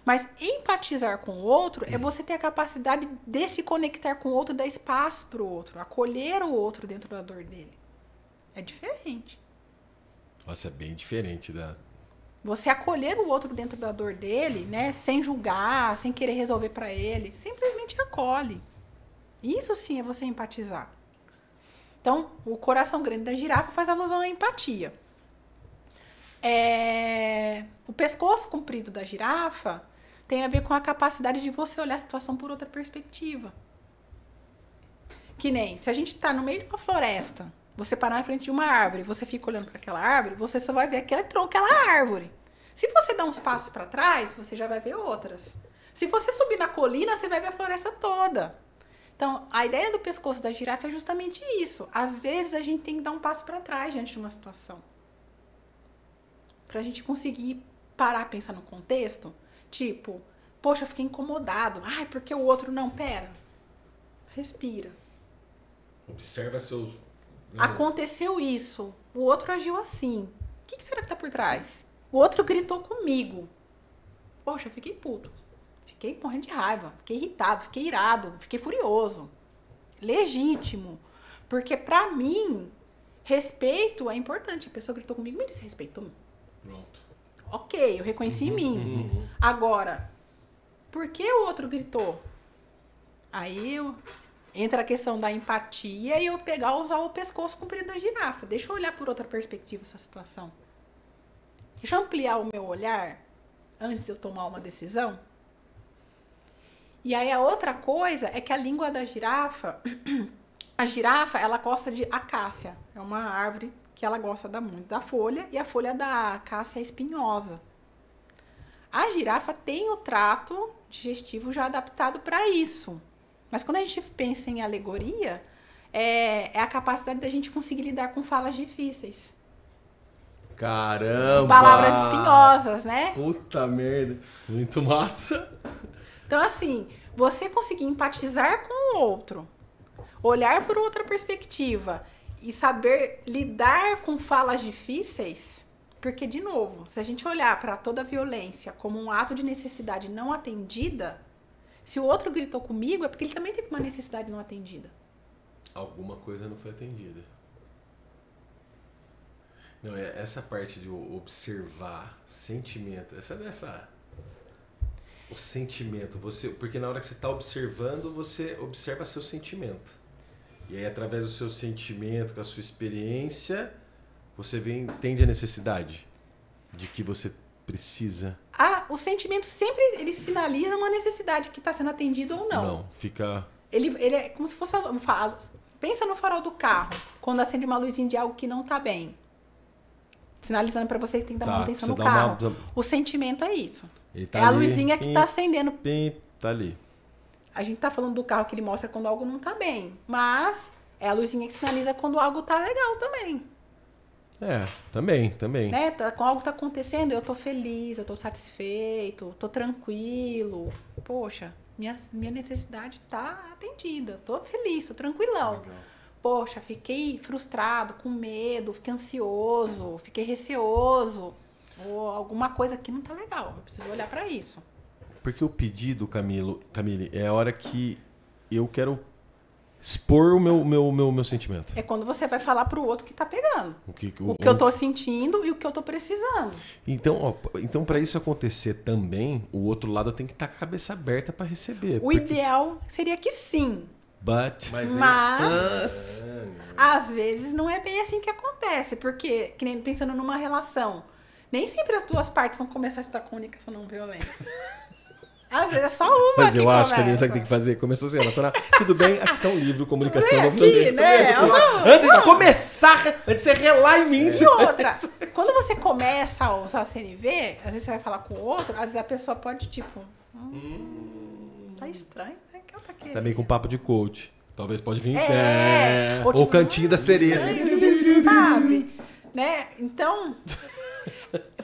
Mas empatizar com o outro é você ter a capacidade de se conectar com o outro, dar espaço para o outro, acolher o outro dentro da dor dele. É diferente. Nossa, é bem diferente da... Você acolher o outro dentro da dor dele, né, sem julgar, sem querer resolver para ele, simplesmente acolhe. Isso sim é você empatizar. Então, o coração grande da girafa faz alusão à empatia. O pescoço comprido da girafa tem a ver com a capacidade de você olhar a situação por outra perspectiva. Que nem, se a gente está no meio de uma floresta, você parar na frente de uma árvore, você fica olhando para aquela árvore, você só vai ver aquele tronco, aquela árvore. Se você dar uns passos para trás, você já vai ver outras. Se você subir na colina, você vai ver a floresta toda. Então, a ideia do pescoço da girafa é justamente isso. Às vezes, a gente tem que dar um passo para trás diante de uma situação. Para a gente conseguir parar, pensar no contexto. Tipo, poxa, eu fiquei incomodado. Ai, porque o outro não? Pera. Respira. Observa seus... Aconteceu isso. O outro agiu assim. O que será que tá por trás? O outro gritou comigo. Poxa, eu fiquei puto. Fiquei morrendo de raiva. Fiquei irritado. Fiquei irado. Fiquei furioso. Legítimo. Porque pra mim, respeito é importante. A pessoa gritou comigo, me desrespeitou. Pronto. Ok, eu reconheci em mim. Agora, Por que o outro gritou? Aí entra a questão da empatia e eu usar o pescoço comprido da girafa. Deixa eu olhar por outra perspectiva essa situação. Deixa eu ampliar o meu olhar antes de eu tomar uma decisão. E aí a outra coisa é que a língua da girafa, a girafa, ela gosta de acácia. É uma árvore que ela gosta muito da folha, e a folha da acácia é espinhosa. A girafa tem o trato digestivo já adaptado para isso. Mas quando a gente pensa em alegoria, é a capacidade da gente conseguir lidar com falas difíceis. Caramba! Palavras espinhosas, né? Puta merda. Muito massa. Então, assim, você conseguir empatizar com o outro, olhar por outra perspectiva e saber lidar com falas difíceis, porque, de novo, se a gente olhar para toda a violência como um ato de necessidade não atendida, se o outro gritou comigo, é porque ele também teve uma necessidade não atendida. Alguma coisa não foi atendida. Não, essa parte de observar sentimento, o sentimento, porque na hora que você está observando, você observa seu sentimento. E aí, através do seu sentimento, com a sua experiência, você entende a necessidade de que você precisa. O sentimento sempre ele sinaliza uma necessidade que está sendo atendida ou não. Não, fica... Ele é como se fosse... Pensa no farol do carro, quando acende uma luzinha de algo que não está bem. Sinalizando para você que tem que dar manutenção no carro. O sentimento é isso. Tá é a luzinha que está acendendo. Tá ali. A gente tá falando do carro que ele mostra quando algo não tá bem. Mas é a luzinha que sinaliza quando algo tá legal também. Também. Né? Com algo tá acontecendo, eu tô feliz, eu tô satisfeito, tô tranquilo. Poxa, minha necessidade tá atendida. Tô feliz, tô tranquilão. Legal. Poxa, fiquei frustrado, com medo, fiquei ansioso, fiquei receoso. Ou alguma coisa que não tá legal. Eu preciso olhar pra isso. Porque o pedido, Camille, é a hora que eu quero expor o meu sentimento. É quando você vai falar pro outro que tá pegando. O que eu tô sentindo e o que eu tô precisando. Então para isso acontecer também, o outro lado tem que estar com a cabeça aberta para receber. O ideal seria que sim. Mas às vezes não é bem assim que acontece. Porque, que nem pensando numa relação, nem sempre as duas partes vão começar a estudar comunicação não violenta. Às vezes é só uma. Mas eu acho que a Melissa tem que fazer. Começou a se relacionar. Tudo bem, aqui tá um livro, comunicação não violenta. Né? Antes de começar, antes de você relar em mim. E outra, quando você começa a usar a CNV, às vezes você vai falar com o outro, às vezes a pessoa pode, tipo, tá estranho, né? Que ela tá querendo. Você tá meio com papo de coach. Talvez pode vir ou tipo, o cantinho da sereia. Isso, sabe? Né? Então...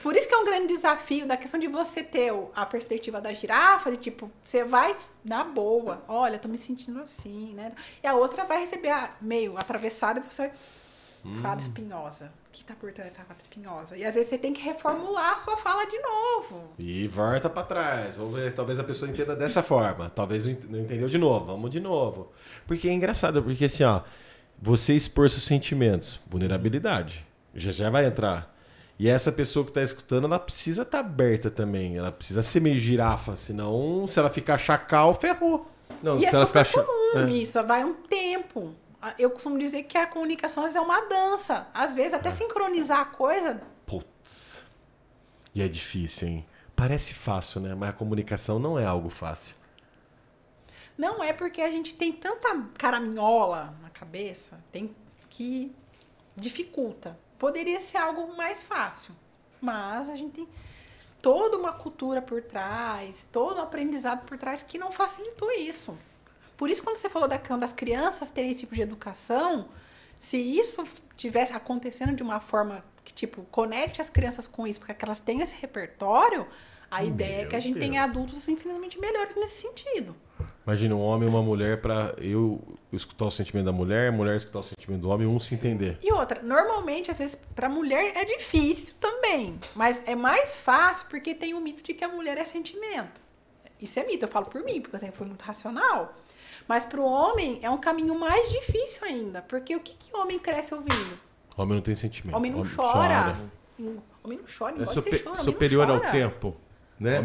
Por isso que é um grande desafio da questão de você ter a perspectiva da girafa, de tipo, você vai na boa, olha, tô me sentindo assim, né? E a outra vai receber meio atravessada e você fala espinhosa. O que tá por trás dessa fala espinhosa? E às vezes você tem que reformular a sua fala de novo. E volta pra trás. Vamos ver, talvez a pessoa entenda dessa forma. Talvez não entendeu de novo. Vamos de novo. Porque é engraçado, porque assim, ó, você expor seus sentimentos, vulnerabilidade, já vai entrar. E essa pessoa que está escutando, ela precisa estar aberta também. Ela precisa ser meio girafa, senão, se ela ficar chacal, ferrou. Não, e se é ela super ficar comum isso, vai um tempo. Eu costumo dizer que a comunicação às vezes, é uma dança. Às vezes, até sincronizar a coisa... Putz. E é difícil, hein? Parece fácil, né? Mas a comunicação não é algo fácil. Não é porque a gente tem tanta caraminhola na cabeça, tem que dificulta. Poderia ser algo mais fácil, mas a gente tem toda uma cultura por trás, todo um aprendizado por trás que não facilitou isso. Por isso, quando você falou das crianças terem esse tipo de educação, se isso tivesse acontecendo de uma forma que, tipo, conecte as crianças com isso, porque elas tenham esse repertório, a ideia é que a gente tenha adultos infinitamente melhores nesse sentido. Imagina um homem e uma mulher para eu escutar o sentimento da mulher, a mulher escutar o sentimento do homem, se entender. E outra, normalmente, às vezes, para mulher é difícil também, mas é mais fácil porque tem o mito de que a mulher é sentimento. Isso é mito, eu falo por mim, porque eu sempre fui muito racional. Mas para o homem é um caminho mais difícil ainda, porque o que homem cresce ouvindo? Homem não tem sentimento. Homem não chora. Homem não chora, embora você chora, superior ao tempo. Né?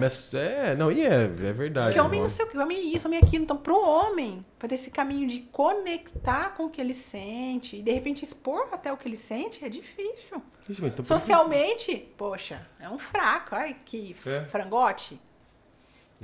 Não, e é verdade. Porque homem não sei o que, homem isso, homem aquilo. Então, pro homem, pra ter esse caminho de conectar com o que ele sente e de repente expor até o que ele sente, é difícil. Então, Socialmente, poxa, é um fraco. Ai, que frangote.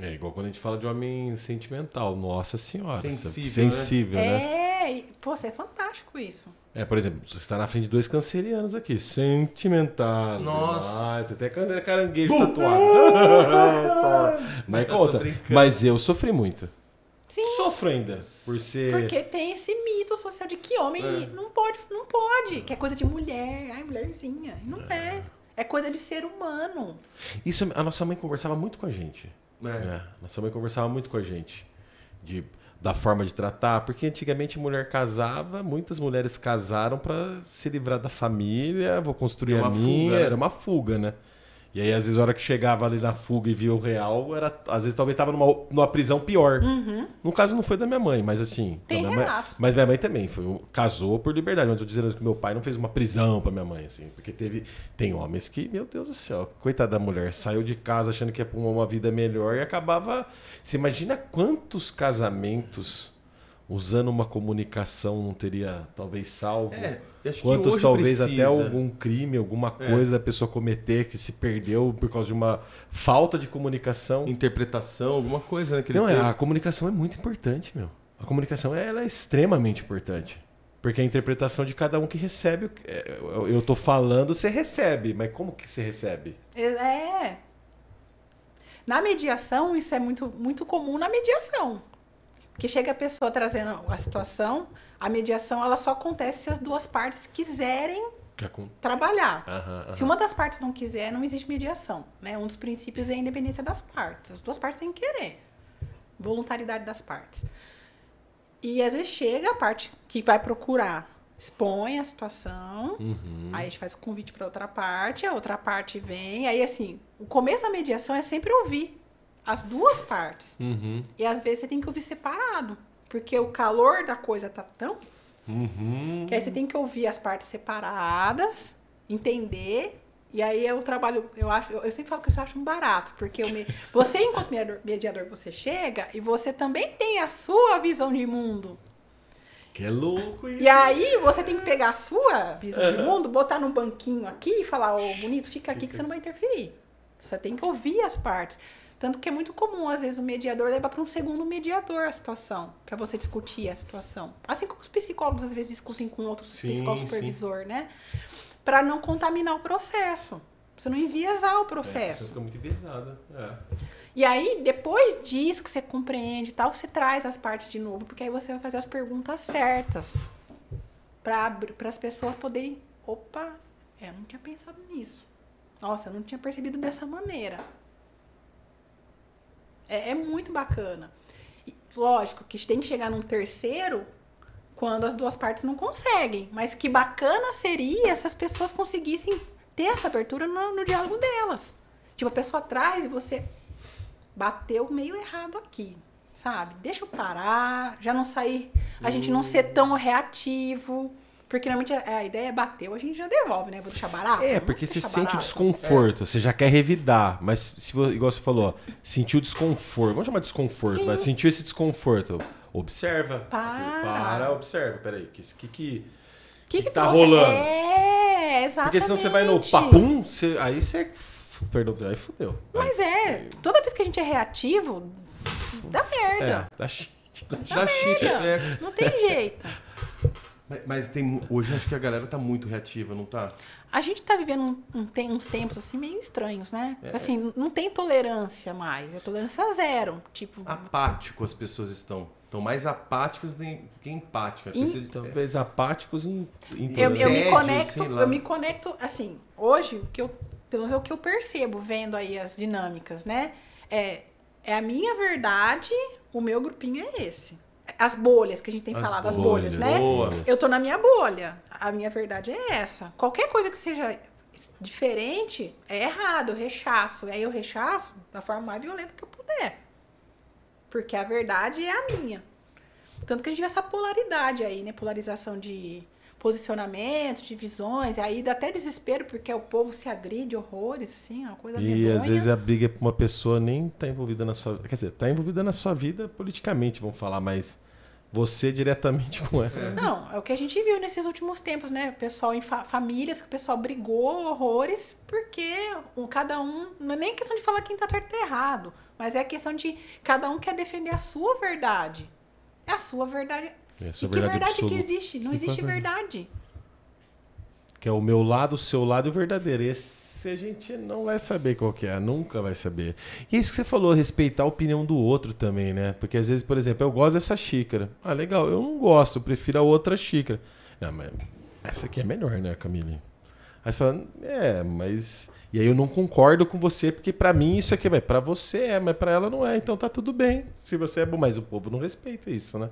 É igual quando a gente fala de homem sentimental. Nossa senhora. Sensível, né? Pô, é fantástico isso. Por exemplo, você está na frente de 2 cancerianos aqui. Sentimental. Nossa. Você até caranguejo tatuado. Mas conta. Mas eu sofri muito. Sim. Sofro ainda. Porque tem esse mito social de que homem não pode. Que é coisa de mulher. Ai, mulherzinha. Não é. É coisa de ser humano. Isso, a nossa mãe conversava muito com a gente. Nossa mãe conversava muito com a gente. Da forma de tratar, porque antigamente a mulher casava, muitas mulheres casaram para se livrar da família, vou construir a minha, era uma fuga, né? E aí, às vezes, a hora que chegava ali na fuga e via o real, às vezes talvez estava numa prisão pior. No caso, não foi da minha mãe, mas assim... Tem relato. Mas minha mãe também casou por liberdade. Mas eu tô dizendo que meu pai não fez uma prisão pra minha mãe, assim. Porque tem homens que, meu Deus do céu, coitada da mulher, saiu de casa achando que ia pra uma vida melhor e acabava... Você imagina quantos casamentos usando uma comunicação não teria, talvez, salvo? Quantos talvez até algum crime, alguma coisa da pessoa cometer que se perdeu por causa de uma falta de comunicação. Interpretação, alguma coisa, né? A comunicação é muito importante, meu. A comunicação ela é extremamente importante. Porque a interpretação de cada um que recebe, eu tô falando, você recebe, mas como que você recebe? Na mediação, isso é muito, muito comum na mediação. Porque chega a pessoa trazendo a situação, a mediação ela só acontece se as duas partes quiserem trabalhar. Se uma das partes não quiser, não existe mediação. Né? Um dos princípios é a independência das partes. As duas partes têm que querer. Voluntariedade das partes. E às vezes chega a parte que vai procurar, expõe a situação, aí a gente faz o convite para outra parte, a outra parte vem, aí assim, o começo da mediação é sempre ouvir as duas partes. E às vezes você tem que ouvir separado, porque o calor da coisa tá tão... que aí você tem que ouvir as partes separadas, entender, e aí é o trabalho, eu sempre falo que eu acho um barato, porque você, enquanto mediador, você chega e você também tem a sua visão de mundo. Que é louco isso. E aí você tem que pegar a sua visão de mundo, botar num banquinho aqui e falar, bonito, fica aqui que você não vai interferir. Você tem que ouvir as partes. Tanto que é muito comum, às vezes, o mediador levar para um segundo mediador a situação, para você discutir a situação. Assim como os psicólogos, às vezes, discutem com outro psicólogo supervisor, né? Para não contaminar o processo. Pra você não enviesar o processo. Você fica muito enviesada. E aí, depois disso que você compreende e tal, você traz as partes de novo, porque aí você vai fazer as perguntas certas. Para as pessoas poderem... Opa, eu não tinha pensado nisso. Nossa, eu não tinha percebido dessa maneira. É muito bacana. E, lógico que tem que chegar num terceiro quando as duas partes não conseguem. Mas que bacana seria se as pessoas conseguissem ter essa abertura no diálogo delas. Tipo, a pessoa traz e você bateu meio errado aqui, sabe? Deixa eu parar, já não sair, a gente não ser tão reativo. Porque normalmente a ideia é bateu, a gente já devolve, né? Vou deixar barato. Porque você sente o desconforto, você já quer revidar. Mas, igual você falou, sentiu desconforto. Vamos chamar de desconforto, mas sentiu esse desconforto. Observa. Observa. Peraí, o que tá rolando? Exatamente. Porque senão você vai no papum, aí você... Perdão, aí fudeu. Mas toda vez que a gente é reativo, dá merda. Dá shit. Dá merda. Não tem jeito. Mas hoje acho que a galera tá muito reativa, não tá? A gente tá vivendo uns tempos assim meio estranhos, né? Assim, não tem tolerância mais, é tolerância zero. Tipo, apático as pessoas estão. Estão mais apáticos do que empáticos. Talvez apáticos e eu me conecto, assim, hoje, pelo menos é o que eu percebo vendo aí as dinâmicas, né? É a minha verdade, o meu grupinho é esse. As bolhas que a gente tem falado, as bolhas, né? Eu tô na minha bolha. A minha verdade é essa. Qualquer coisa que seja diferente é errado, eu rechaço. E aí eu rechaço da forma mais violenta que eu puder. Porque a verdade é a minha. Tanto que a gente vê essa polaridade aí, né? Polarização de posicionamentos, divisões, aí dá até desespero, porque o povo se agride horrores, assim, uma coisa medonha. E às vezes a briga pra uma pessoa nem tá envolvida na sua... Quer dizer, tá envolvida na sua vida politicamente, vamos falar, mas você diretamente com ela. Não, é o que a gente viu nesses últimos tempos, né? O pessoal em famílias, que o pessoal brigou horrores, porque cada um... Não é nem questão de falar quem tá certo ou errado, mas é questão de cada um quer defender a sua verdade. É a sua verdade... É sua e que verdade absoluta. que existe? Não existe verdade. Que é o meu lado, o seu lado e o verdadeiro. Esse a gente não vai saber qual que é, nunca vai saber. E é isso que você falou, respeitar a opinião do outro também, né? Porque às vezes, por exemplo, eu gosto dessa xícara. Ah, legal, eu não gosto, eu prefiro a outra xícara. Não, mas essa aqui é melhor, né, Camille? Aí você fala, mas... E aí eu não concordo com você, porque pra mim isso aqui é... Pra você é, mas pra ela não é, então tá tudo bem. Se você é bom, mas o povo não respeita isso, né?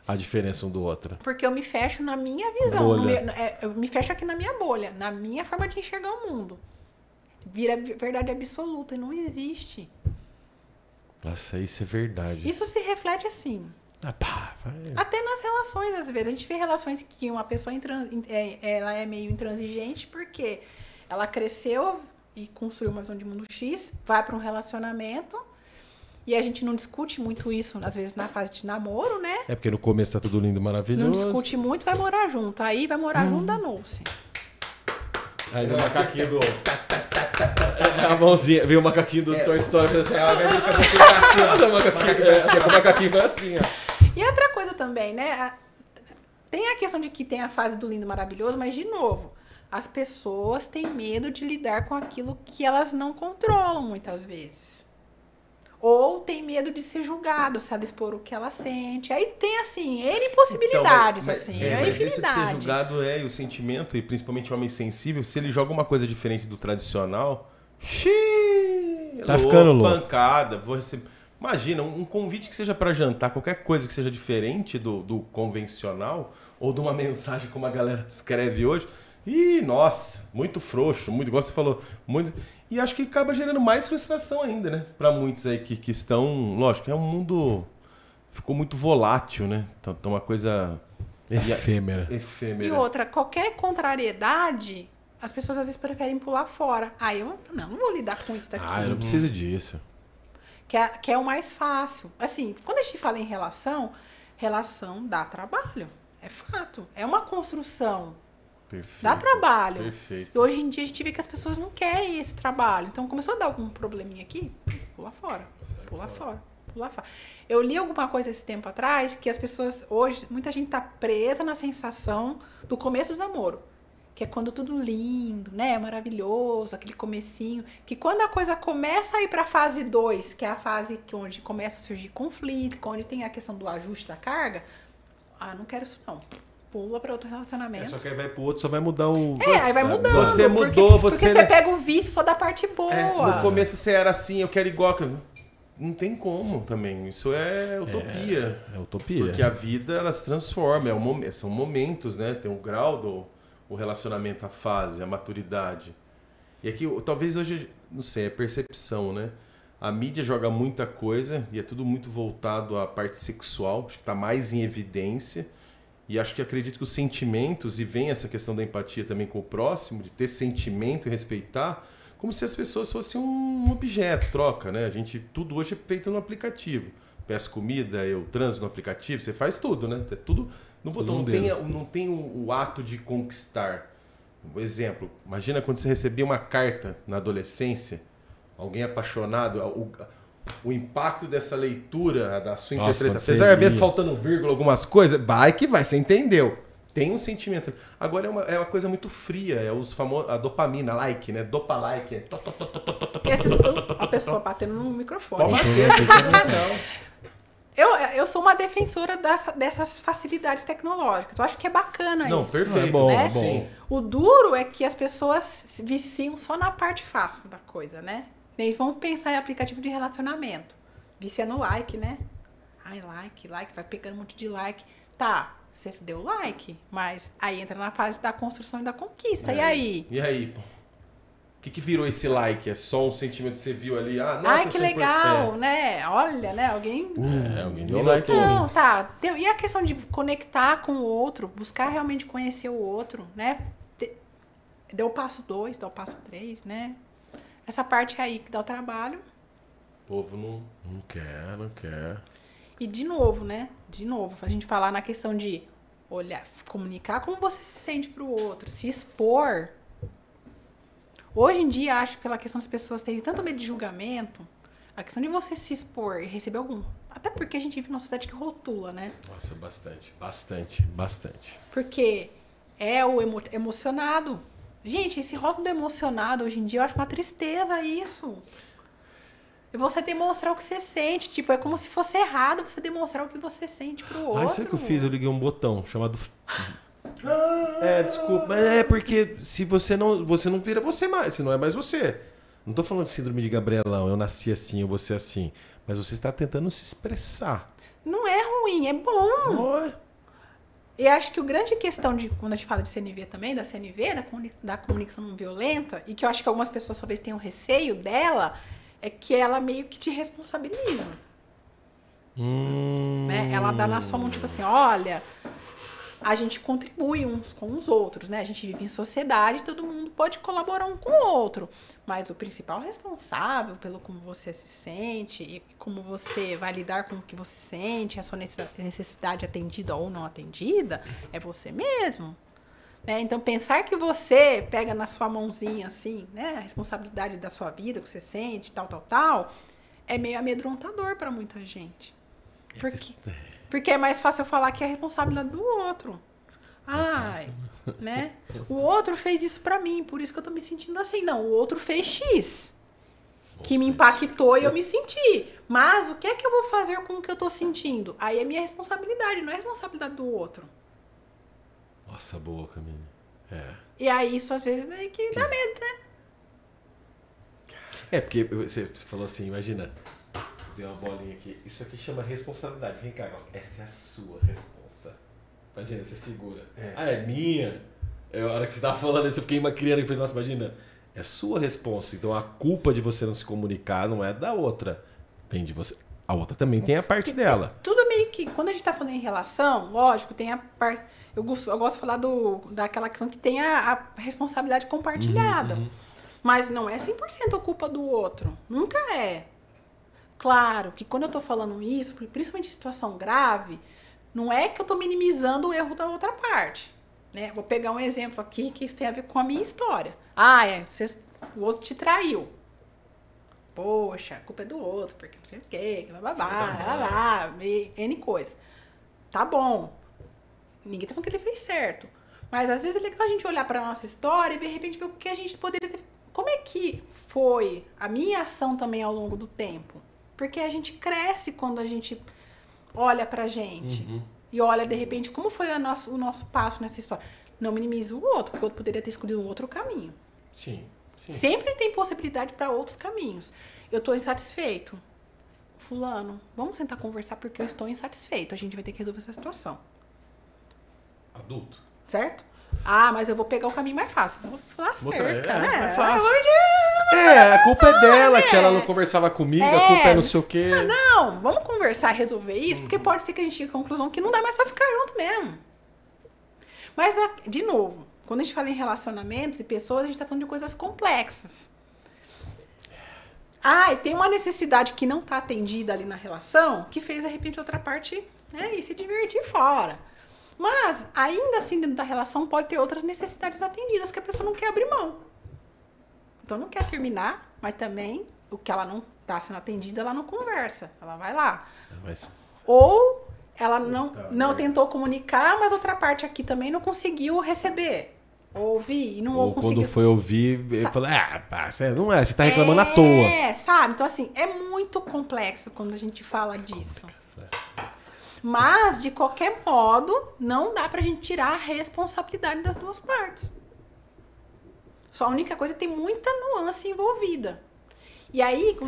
A diferença um do outro. Porque eu me fecho na minha visão. Eu me fecho aqui na minha bolha, na minha forma de enxergar o mundo. Vira verdade absoluta e não existe. Nossa, isso é verdade. Isso se reflete assim. Até nas relações, às vezes. A gente vê relações que uma pessoa ela é meio intransigente porque ela cresceu e construiu uma visão de mundo X, vai para um relacionamento. E a gente não discute muito isso, às vezes, na fase de namoro, né? É porque no começo tá tudo lindo, maravilhoso. Não discute muito, vai morar junto. Aí vai morar junto, danou-se. Aí vem o macaquinho do... A mãozinha, veio o macaquinho do Toy Story. Assim, o macaquinho foi assim, ó. E outra coisa também, né? Tem a questão de que tem a fase do lindo maravilhoso, mas, de novo, as pessoas têm medo de lidar com aquilo que elas não controlam, muitas vezes. Ou tem medo de ser julgado, se ela expor o que ela sente. Aí tem, assim, N possibilidades, então, assim. Mas isso de ser julgado e o sentimento, e principalmente o homem sensível, se ele joga uma coisa diferente do tradicional, tá ficando louco. Pancada, vou receber... Imagina, um convite que seja para jantar, qualquer coisa que seja diferente do convencional, ou de uma mensagem como a galera escreve hoje, nossa, muito frouxo, muito, igual você falou, muito... E acho que acaba gerando mais frustração ainda, né? Para muitos aí que estão... Lógico, é um mundo... Ficou muito volátil, né? Então, uma coisa... Efêmera. E outra, qualquer contrariedade, as pessoas às vezes preferem pular fora. Eu não vou lidar com isso daqui. Eu não preciso disso. Que é o mais fácil. Assim, quando a gente fala em relação dá trabalho. É fato. É uma construção. Perfeito, dá trabalho. Perfeito. E hoje em dia a gente vê que as pessoas não querem esse trabalho. Então começou a dar algum probleminha aqui, pula fora. Eu li alguma coisa esse tempo atrás que as pessoas hoje, muita gente tá presa na sensação do começo do namoro. Que é quando tudo lindo, né? Maravilhoso, aquele comecinho. Que quando a coisa começa a ir pra fase 2, que é a fase onde começa a surgir conflito, onde tem a questão do ajuste da carga, não quero isso não. Pula para outro relacionamento. Só que aí vai pro outro, só vai mudar o... aí vai mudando. Você mudou, porque você pega o vício só da parte boa. No começo você era assim, eu quero igual... Não tem como também. Isso é utopia. É utopia. Porque a vida, ela se transforma. São momentos, né? Tem um grau do relacionamento, a fase, a maturidade. E aqui, talvez hoje, não sei, é percepção, né? A mídia joga muita coisa e é tudo muito voltado à parte sexual. Acho que está mais em evidência. E acredito que os sentimentos, e vem essa questão da empatia também com o próximo, de ter sentimento e respeitar, como se as pessoas fossem um objeto, troca, né? Tudo hoje é feito no aplicativo. Peço comida, eu transo no aplicativo, você faz tudo, né? É tudo no botão. Não tem o ato de conquistar. Por exemplo, imagina quando você recebia uma carta na adolescência, alguém apaixonado, o impacto dessa leitura, da sua interpretação. Apesar mesmo faltando vírgula, algumas coisas, vai, você entendeu. Tem um sentimento. Agora é uma coisa muito fria, é a dopamina, like, né? Dopa-like. A pessoa batendo no microfone. Pode bater, Eu sou uma defensora dessas facilidades tecnológicas. Eu acho que é bacana isso. Não, perfeito. É bom, né? é bom. Sim. O duro é que as pessoas se viciam só na parte fácil da coisa, né? E vamos pensar em aplicativo de relacionamento. Vicia no like, né? Like, vai pegando um monte de like. Tá, você deu like, mas aí entra na fase da construção e da conquista. E aí? E aí, pô? O que virou esse like? É só um sentimento que você viu ali? Ah, nossa, Ai, que legal, né? Olha, né? Alguém... alguém deu like. Não, tá. E a questão de conectar com o outro, buscar realmente conhecer o outro, né? Deu o passo 2, deu o passo 3, né? Essa parte aí que dá o trabalho. O povo não quer. E de novo, né? De novo, a gente falar na questão de olhar, comunicar como você se sente pro outro, se expor. Hoje em dia, acho que pela questão das pessoas terem tanto medo de julgamento, a questão de você se expor e receber algum... Até porque a gente vive numa sociedade que rotula, né? Nossa, bastante. Porque é o emocionado. Gente, esse rótulo do emocionado, hoje em dia, eu acho uma tristeza isso. E você demonstrar o que você sente. Tipo, é como se fosse errado você demonstrar o que você sente pro outro. Sabe o que eu fiz? Eu liguei um botão chamado... Desculpa, mas é porque se você não vira você mais, você não é mais você. Não tô falando de síndrome de Gabrielão, eu nasci assim, eu vou ser assim. Mas você está tentando se expressar. Não é ruim, é bom. Não. E acho que o grande questão de quando a gente fala de CNV também, da CNV, da comunicação não violenta, e que eu acho que algumas pessoas talvez tenham receio dela, é que ela meio que te responsabiliza. Né? Ela dá na sua mão, tipo assim, olha... A gente contribui uns com os outros, né? A gente vive em sociedade, todo mundo pode colaborar um com o outro. Mas o principal responsável pelo como você se sente e como você vai lidar com o que você sente, a sua necessidade atendida ou não atendida, é você mesmo. Né? Então, pensar que você pega na sua mãozinha, assim, né? A responsabilidade da sua vida, o que você sente, tal, é meio amedrontador para muita gente. Porque é mais fácil eu falar que é a responsabilidade do outro. Ai, né? O outro fez isso pra mim, por isso que eu tô me sentindo assim. Não, o outro fez X, que me impactou e eu me senti. Mas o que é que eu vou fazer com o que eu tô sentindo? Aí é minha responsabilidade, não é responsabilidade do outro. Nossa, boa, Camille. E aí isso às vezes é que dá medo, né? Porque você falou assim, imagina... Deu uma bolinha aqui. Isso aqui chama responsabilidade. Vem cá, essa é a sua responsa. Imagina, você segura. É minha? A hora que você tava falando isso, eu fiquei uma criança e falei, nossa, imagina. É sua responsa. Então a culpa de você não se comunicar não é da outra. Tem de você. A outra também tem a parte dela. Tudo meio que... Quando a gente tá falando em relação, lógico, tem a parte... Eu gosto de falar daquela questão que tem a responsabilidade compartilhada. Mas não é 100% a culpa do outro. Nunca é. Claro que quando eu tô falando isso, principalmente em situação grave, não é que eu tô minimizando o erro da outra parte. Né? Vou pegar um exemplo aqui que isso tem a ver com a minha história. O outro te traiu. Poxa, a culpa é do outro, porque não sei o quê, N coisas. Tá bom. Ninguém tá falando que ele fez certo. Mas às vezes é legal a gente olhar pra nossa história e de repente ver o que a gente poderia ter... Como é que foi a minha ação também ao longo do tempo? Porque a gente cresce quando a gente olha pra gente. E olha, de repente, como foi o nosso passo nessa história. Não minimiza o outro, porque o outro poderia ter escolhido um outro caminho. Sim. Sempre tem possibilidade para outros caminhos. Eu estou insatisfeito. Fulano, vamos sentar conversar porque eu estou insatisfeito. A gente vai ter que resolver essa situação. Adulto. Certo? Mas eu vou pegar o caminho mais fácil. Vou falar cerca, né? É fácil. A culpa é dela, que ela não conversava comigo, a culpa é não sei o quê. Não, vamos conversar e resolver isso, porque pode ser que a gente chegue à conclusão que não dá mais pra ficar junto mesmo. Mas, de novo, quando a gente fala em relacionamentos e pessoas, a gente tá falando de coisas complexas. E tem uma necessidade que não tá atendida ali na relação, que fez, de repente, a outra parte, né, ir se divertir fora. Mas, ainda assim, dentro da relação, pode ter outras necessidades atendidas que a pessoa não quer abrir mão. Então, não quer terminar, mas também, o que ela não está sendo atendida, ela não conversa. Ela vai lá. Ou ela não tentou comunicar, mas outra parte aqui também não conseguiu receber. Ouvir e não conseguiu. Quando foi ouvir, ele falou, não é, você está reclamando à toa. Sabe? Então, assim, é muito complexo quando a gente fala disso. Mas, de qualquer modo, não dá pra gente tirar a responsabilidade das duas partes. Só a única coisa é que tem muita nuance envolvida. E aí,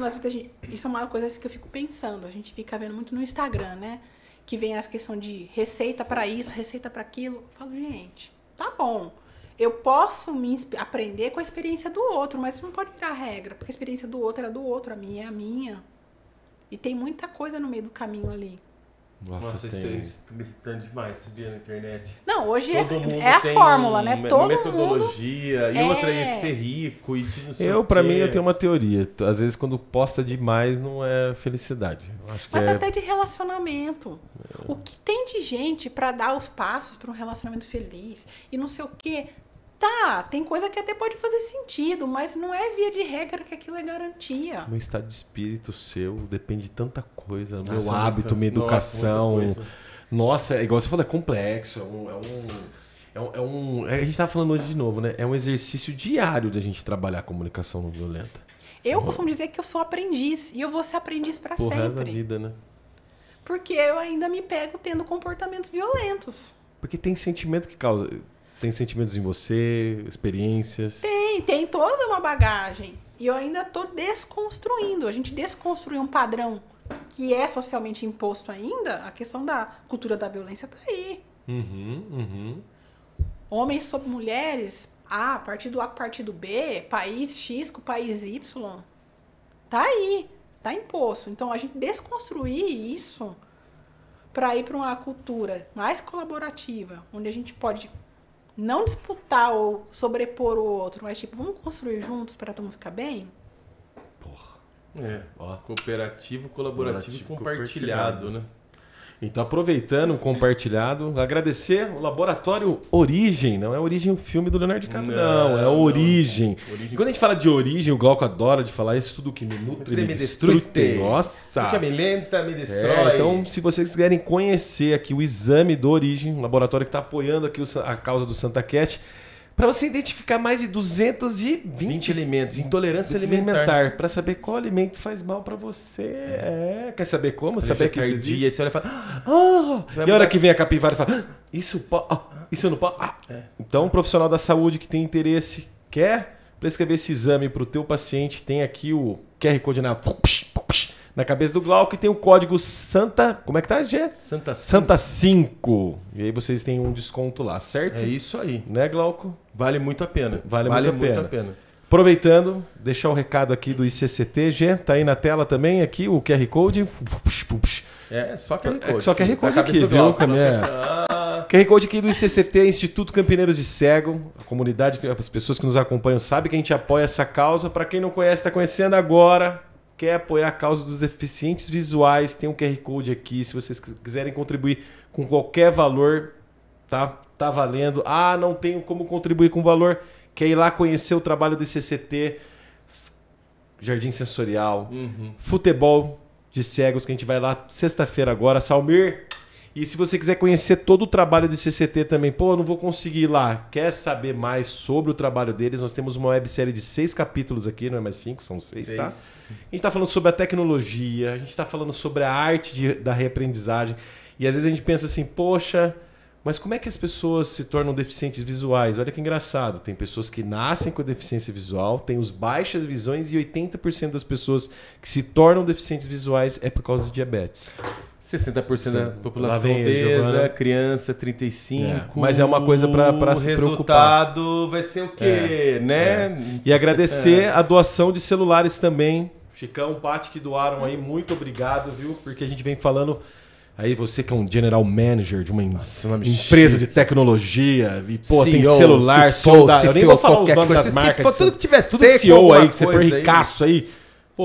isso é uma coisa que eu fico pensando. A gente fica vendo muito no Instagram, né? Que vem essa questão de receita pra isso, receita pra aquilo. Eu falo, gente, tá bom. Eu posso aprender com a experiência do outro, mas isso não pode virar regra, porque a experiência do outro era do outro, a minha é a minha. E tem muita coisa no meio do caminho ali. Nossa, isso é irritante demais, você via na internet. Não, hoje é a fórmula, né? Todo metodologia, mundo... e outra é de ser rico e de não sei Pra mim, eu tenho uma teoria. Às vezes, quando posta demais, não é felicidade. Eu acho que Mas até de relacionamento. O que tem de gente pra dar os passos pra um relacionamento feliz e não sei o quê... Tá, tem coisa que até pode fazer sentido, mas não é via de regra que aquilo é garantia. Meu estado de espírito seu depende de tanta coisa. Meu hábito, minha educação. Nossa, é igual você falou, é complexo. A gente tava falando hoje de novo, né? É um exercício diário da gente trabalhar a comunicação não violenta. Eu costumo dizer que eu sou aprendiz e eu vou ser aprendiz pra sempre. Pro resto da vida, né? Porque eu ainda me pego tendo comportamentos violentos. Porque tem sentimento que causa... Tem sentimentos em você, experiências? Tem toda uma bagagem. E eu ainda estou desconstruindo. A gente desconstruiu um padrão que é socialmente imposto ainda. A questão da cultura da violência está aí. Homens sobre mulheres, partido A com partido B, país X com país Y. Tá aí, tá imposto. Então a gente desconstruir isso para ir para uma cultura mais colaborativa, onde a gente pode não disputar ou sobrepor o outro, mas tipo, vamos construir juntos para todo mundo ficar bem? Cooperativo, colaborativo e compartilhado, né? Então, aproveitando o compartilhado, agradecer o Laboratório Origem. Não é Origem o filme do Leonardo DiCaprio, não. É Origem. Quando a gente fala de origem, o Glauco adora de falar isso, tudo que me nutre, me destrui. Nossa! Que me lenta, me destrói. Então, se vocês quiserem conhecer aqui o exame do Origem, um laboratório que está apoiando aqui a causa do Santa Cat, para você identificar mais de 220 alimentos, intolerância alimentar, para saber qual alimento faz mal para você. Quer saber como? Saber que isso existe? Aí você olha e fala... E a hora que vem a capivara e fala... Isso não pode... Então, um profissional da saúde que tem interesse, quer prescrever esse exame para o teu paciente, tem aqui o QR Code na cabeça do Glauco e tem o código Santa... Como é que tá, Gê? Santa 5. E aí vocês têm um desconto lá, certo? É isso aí. Né, Glauco? Vale muito a pena. Vale muito a pena. Aproveitando, deixar o recado aqui do ICCT, Gê, tá aí na tela também, aqui o QR Code. Só QR Code. Só QR Code aqui, viu? QR Code aqui do ICCT, Instituto Campineiros de Cego. A comunidade, as pessoas que nos acompanham sabem que a gente apoia essa causa. Para quem não conhece, está conhecendo agora. Quer apoiar a causa dos deficientes visuais, tem um QR Code aqui. Se vocês quiserem contribuir com qualquer valor, tá valendo. Não tenho como contribuir com valor. Quer ir lá conhecer o trabalho do ICCT, Jardim Sensorial, futebol de cegos, que a gente vai lá sexta-feira agora. Salmir, e se você quiser conhecer todo o trabalho do ICCT também, eu não vou conseguir ir lá. Quer saber mais sobre o trabalho deles? Nós temos uma websérie de 6 capítulos aqui, não é mais 5, são 6, tá? A gente está falando sobre a tecnologia, a gente está falando sobre a arte da reaprendizagem. E às vezes a gente pensa assim, poxa, mas como é que as pessoas se tornam deficientes visuais? Olha que engraçado, tem pessoas que nascem com deficiência visual, tem os baixas visões e 80% das pessoas que se tornam deficientes visuais é por causa de diabetes. 60% da população obesa, criança 35%. Mas é uma coisa para se preocupar. O resultado vai ser o quê, né? E agradecer a doação de celulares também. Chicão, Pati, que doaram aí, muito obrigado, viu? Porque a gente vem falando... Aí você que é um general manager de uma empresa de tecnologia e, CEO, tem celular, eu nem vou falar os nomes das marcas. Se for tudo que tiver tudo CEO aí, que você for ricaço aí,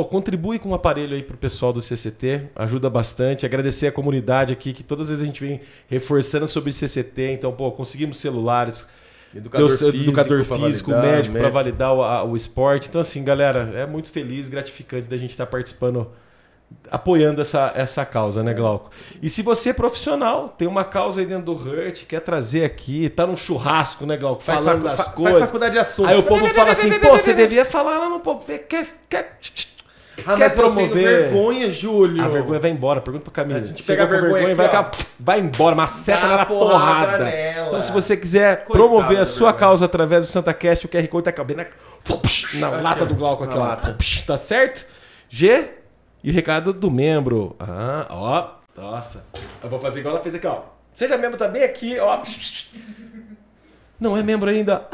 contribui com um aparelho aí pro pessoal do CCT, ajuda bastante. Agradecer a comunidade aqui, que todas as vezes a gente vem reforçando sobre o CCT. Então, conseguimos celulares, educador físico, médico para validar o esporte. Então, assim, galera, é muito feliz, gratificante da gente estar participando, apoiando essa causa, né, Glauco? E se você é profissional, tem uma causa aí dentro do Hurt, quer trazer aqui, tá num churrasco, né, Glauco? Falando das coisas. Faz faculdade de assuntos. Aí o povo fala assim, você devia falar lá no povo, quer promover. Vergonha, Júlio. A vergonha vai embora, pergunta pro Camila. A gente pega a vergonha aqui, vai embora, maceta na porrada nela. Então, se você quiser promover a sua causa através do SantaCast, o QR Code tá cabendo na lata do Glauco aqui, ó. Tá certo? G... E o recado do membro. Nossa. Eu vou fazer igual ela fez aqui, ó. Seja membro também aqui, ó. Não é membro ainda?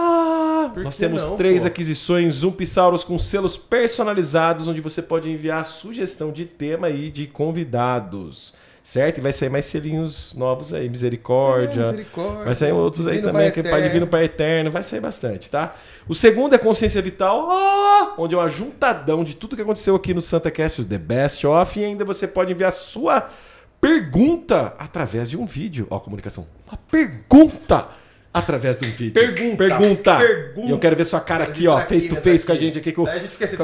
Nós temos 3 aquisições Zumpissauros com selos personalizados, onde você pode enviar sugestão de tema e de convidados. Certo? E vai sair mais selinhos novos aí. Misericórdia. Vai sair outros aí também, que é Pai Divino, Pai Eterno. Vai sair bastante, tá? O segundo é Consciência Vital, onde é um ajuntadão de tudo que aconteceu aqui no SantaCast, o The Best Of. E ainda você pode enviar sua pergunta através de um vídeo. Ó, comunicação. Uma pergunta através de um vídeo. Pergunta. E eu quero ver sua cara aqui, ó, face to face com a gente aqui. A gente fica assim,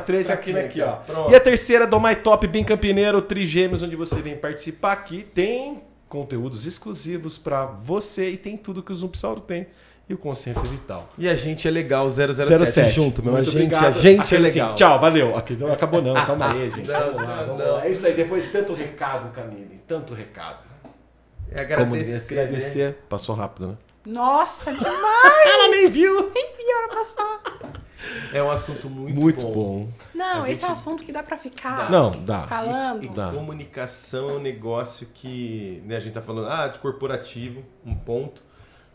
3 aqui, ó. Pronto. E a terceira do My Top Bem Campineiro, Trigêmeos, onde você vem participar aqui. Tem conteúdos exclusivos pra você e tem tudo que o Zumpsauro tem. E o Consciência Vital. E a gente é legal, 007 junto, meu. Muito obrigado. A gente é legal. Assim, tchau, valeu. Aqui não acabou não, calma aí, gente. Vamos lá. É isso aí, depois de tanto recado, Camille, tanto recado. É agradecer. Passou rápido, né? Nossa, demais! Ela nem viu. Nem viu ela passar. É um assunto muito bom. Não, esse é um assunto que dá pra ficar dá. falando. E comunicação é um negócio que, né, a gente tá falando de corporativo, um ponto,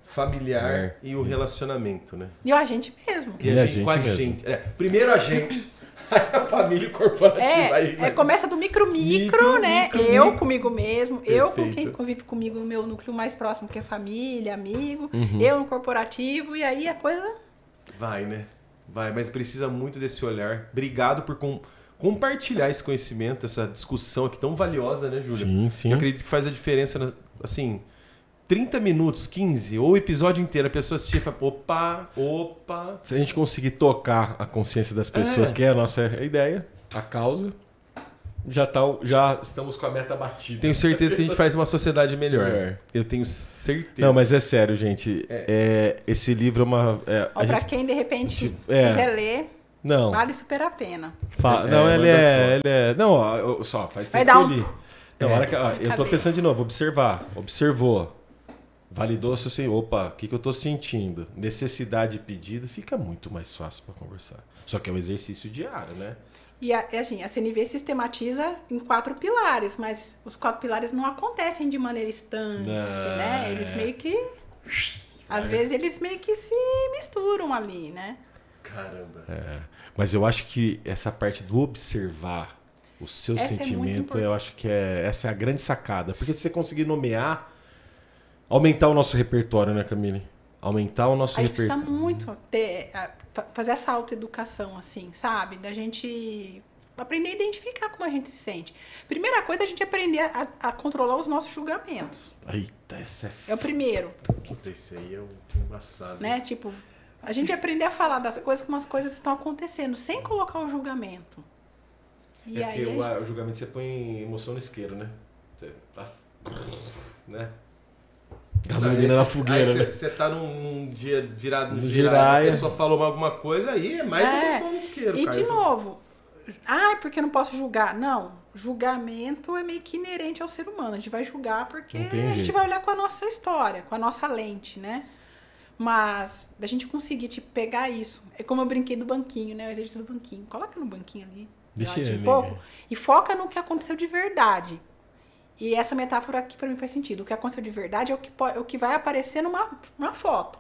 familiar e o relacionamento, né? E a gente mesmo. E a gente com a gente. Primeiro a gente, a família corporativa. Começa do micro, né? Eu comigo mesmo, perfeito. Eu com quem convive comigo no meu núcleo mais próximo, que é família, amigo, eu no corporativo, e aí a coisa... Vai, né? Vai, mas precisa muito desse olhar. Obrigado por compartilhar esse conhecimento, essa discussão aqui tão valiosa, né, Júlia? Sim. Eu acredito que faz a diferença, assim... 30 minutos, 15, ou o episódio inteiro, a pessoa assistir e fala, opa. Se a gente conseguir tocar a consciência das pessoas, que é a nossa ideia, a causa, já estamos com a meta batida. Tenho certeza que a gente faz uma sociedade melhor. Eu tenho certeza. Não, mas é sério, gente. Esse livro é uma... Pra quem, de repente, quiser ler, vale super a pena. Ele é... Não, só faz tempo que eu li. Eu tô pensando de novo, observou. Validou assim, opa, o que eu tô sentindo? Necessidade e pedido fica muito mais fácil para conversar. Só que é um exercício diário, né? E a CNV sistematiza em 4 pilares, mas os 4 pilares não acontecem de maneira estanque, né? Eles meio que... Às vezes eles meio que se misturam ali, né? Caramba. Mas eu acho que essa parte do observar o seu sentimento, eu acho que essa é a grande sacada. Porque se você conseguir nomear, aumentar o nosso repertório, né, Camille? Aumentar o nosso repertório. A gente precisa muito fazer essa autoeducação, assim, sabe? Da gente aprender a identificar como a gente se sente. Primeira coisa, a gente aprender a controlar os nossos julgamentos. Eita, essa é o primeiro. Esse aí é um embaçado. Né? Tipo, a gente aprender a falar das coisas como as coisas estão acontecendo, sem colocar o julgamento. E aí, porque o julgamento você põe emoção no isqueiro, né? Né? Gasolina na fogueira, né? Você tá num dia virado no giraia, a pessoa falou alguma coisa, aí é mais emoção no isqueiro. E de novo, porque eu não posso julgar. Não, julgamento é meio que inerente ao ser humano. A gente vai julgar porque a gente vai olhar com a nossa história, com a nossa lente, né? Mas da gente conseguir pegar isso. É como eu brinquei do banquinho, né? O exercício do banquinho. Coloca no banquinho ali. Deixa um pouco. E foca no que aconteceu de verdade. E essa metáfora aqui para mim faz sentido. O que aconteceu de verdade é o que vai aparecer numa foto.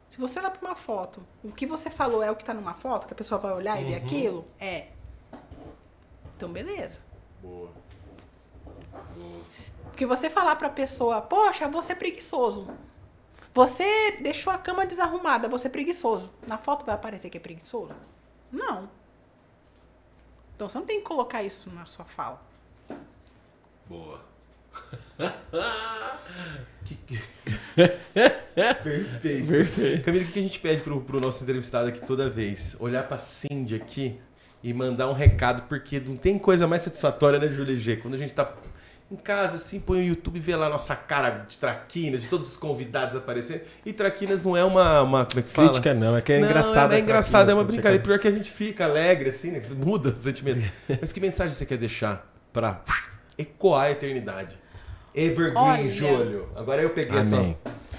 Se você olhar para uma foto, o que você falou é o que está numa foto, que a pessoa vai olhar e ver aquilo? Então, beleza. Boa. Porque você falar para a pessoa, poxa, você é preguiçoso. Você deixou a cama desarrumada, você é preguiçoso. Na foto vai aparecer que é preguiçoso? Não. Então, você não tem que colocar isso na sua fala. Boa. Perfeito. Camila, o que a gente pede pro nosso entrevistado aqui toda vez? Olhar pra Cindy aqui e mandar um recado, porque não tem coisa mais satisfatória, né, Júlia G? Quando a gente tá em casa, assim, põe o YouTube e vê lá a nossa cara de traquinas, de todos os convidados aparecendo. E traquinas não é uma como é que fala? Crítica não, é que é engraçado. É engraçado, é uma brincadeira. Pior que a gente fica alegre, assim, né? Muda o sentimento. Mas que mensagem você quer deixar pra ecoar a eternidade? Evergreen, Júlio. Agora eu peguei só.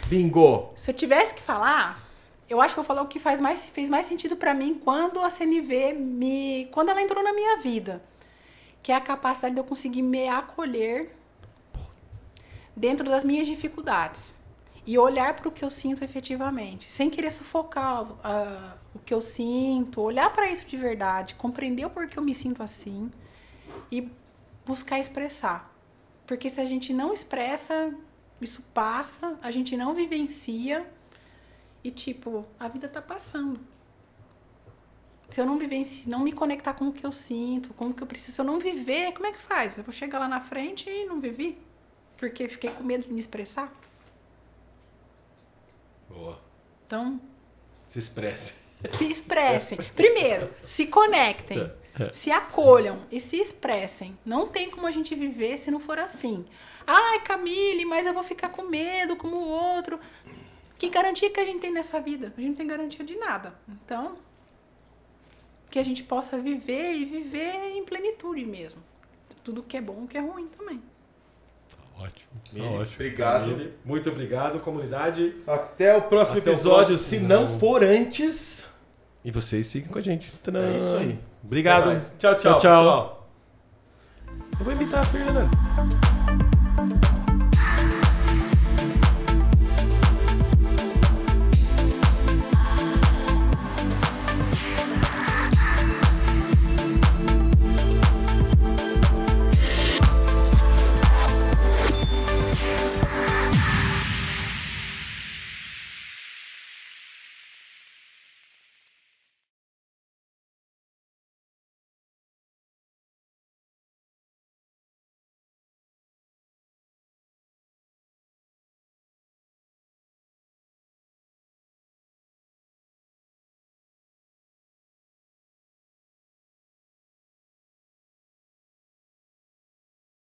Bingo! Se eu tivesse que falar, eu acho que eu falo o que fez mais sentido pra mim quando a CNV quando ela entrou na minha vida. Que é a capacidade de eu conseguir me acolher dentro das minhas dificuldades. E olhar para o que eu sinto efetivamente, sem querer sufocar o que eu sinto, olhar para isso de verdade, compreender o porquê eu me sinto assim e buscar expressar. Porque se a gente não expressa, isso passa, a gente não vivencia e, tipo, a vida tá passando. Se eu não vivencio, não me conectar com o que eu sinto, com o que eu preciso, se eu não viver, como é que faz? Eu vou chegar lá na frente e não vivi? Porque fiquei com medo de me expressar? Boa. Então... Se expresse. Se expressem. Primeiro, se conectem, se acolham e se expressem. Não tem como a gente viver se não for assim. Ai, Camille, mas eu vou ficar com medo como o outro. Que garantia que a gente tem nessa vida? A gente não tem garantia de nada. Então, que a gente possa viver e viver em plenitude mesmo. Tudo que é bom, que é ruim também. Ótimo. Ótimo. Obrigado. Muito obrigado, comunidade. Até o próximo episódio, se não for antes. E vocês fiquem com a gente. É isso aí. Obrigado. Tchau, pessoal. Eu vou invitar a Fernanda.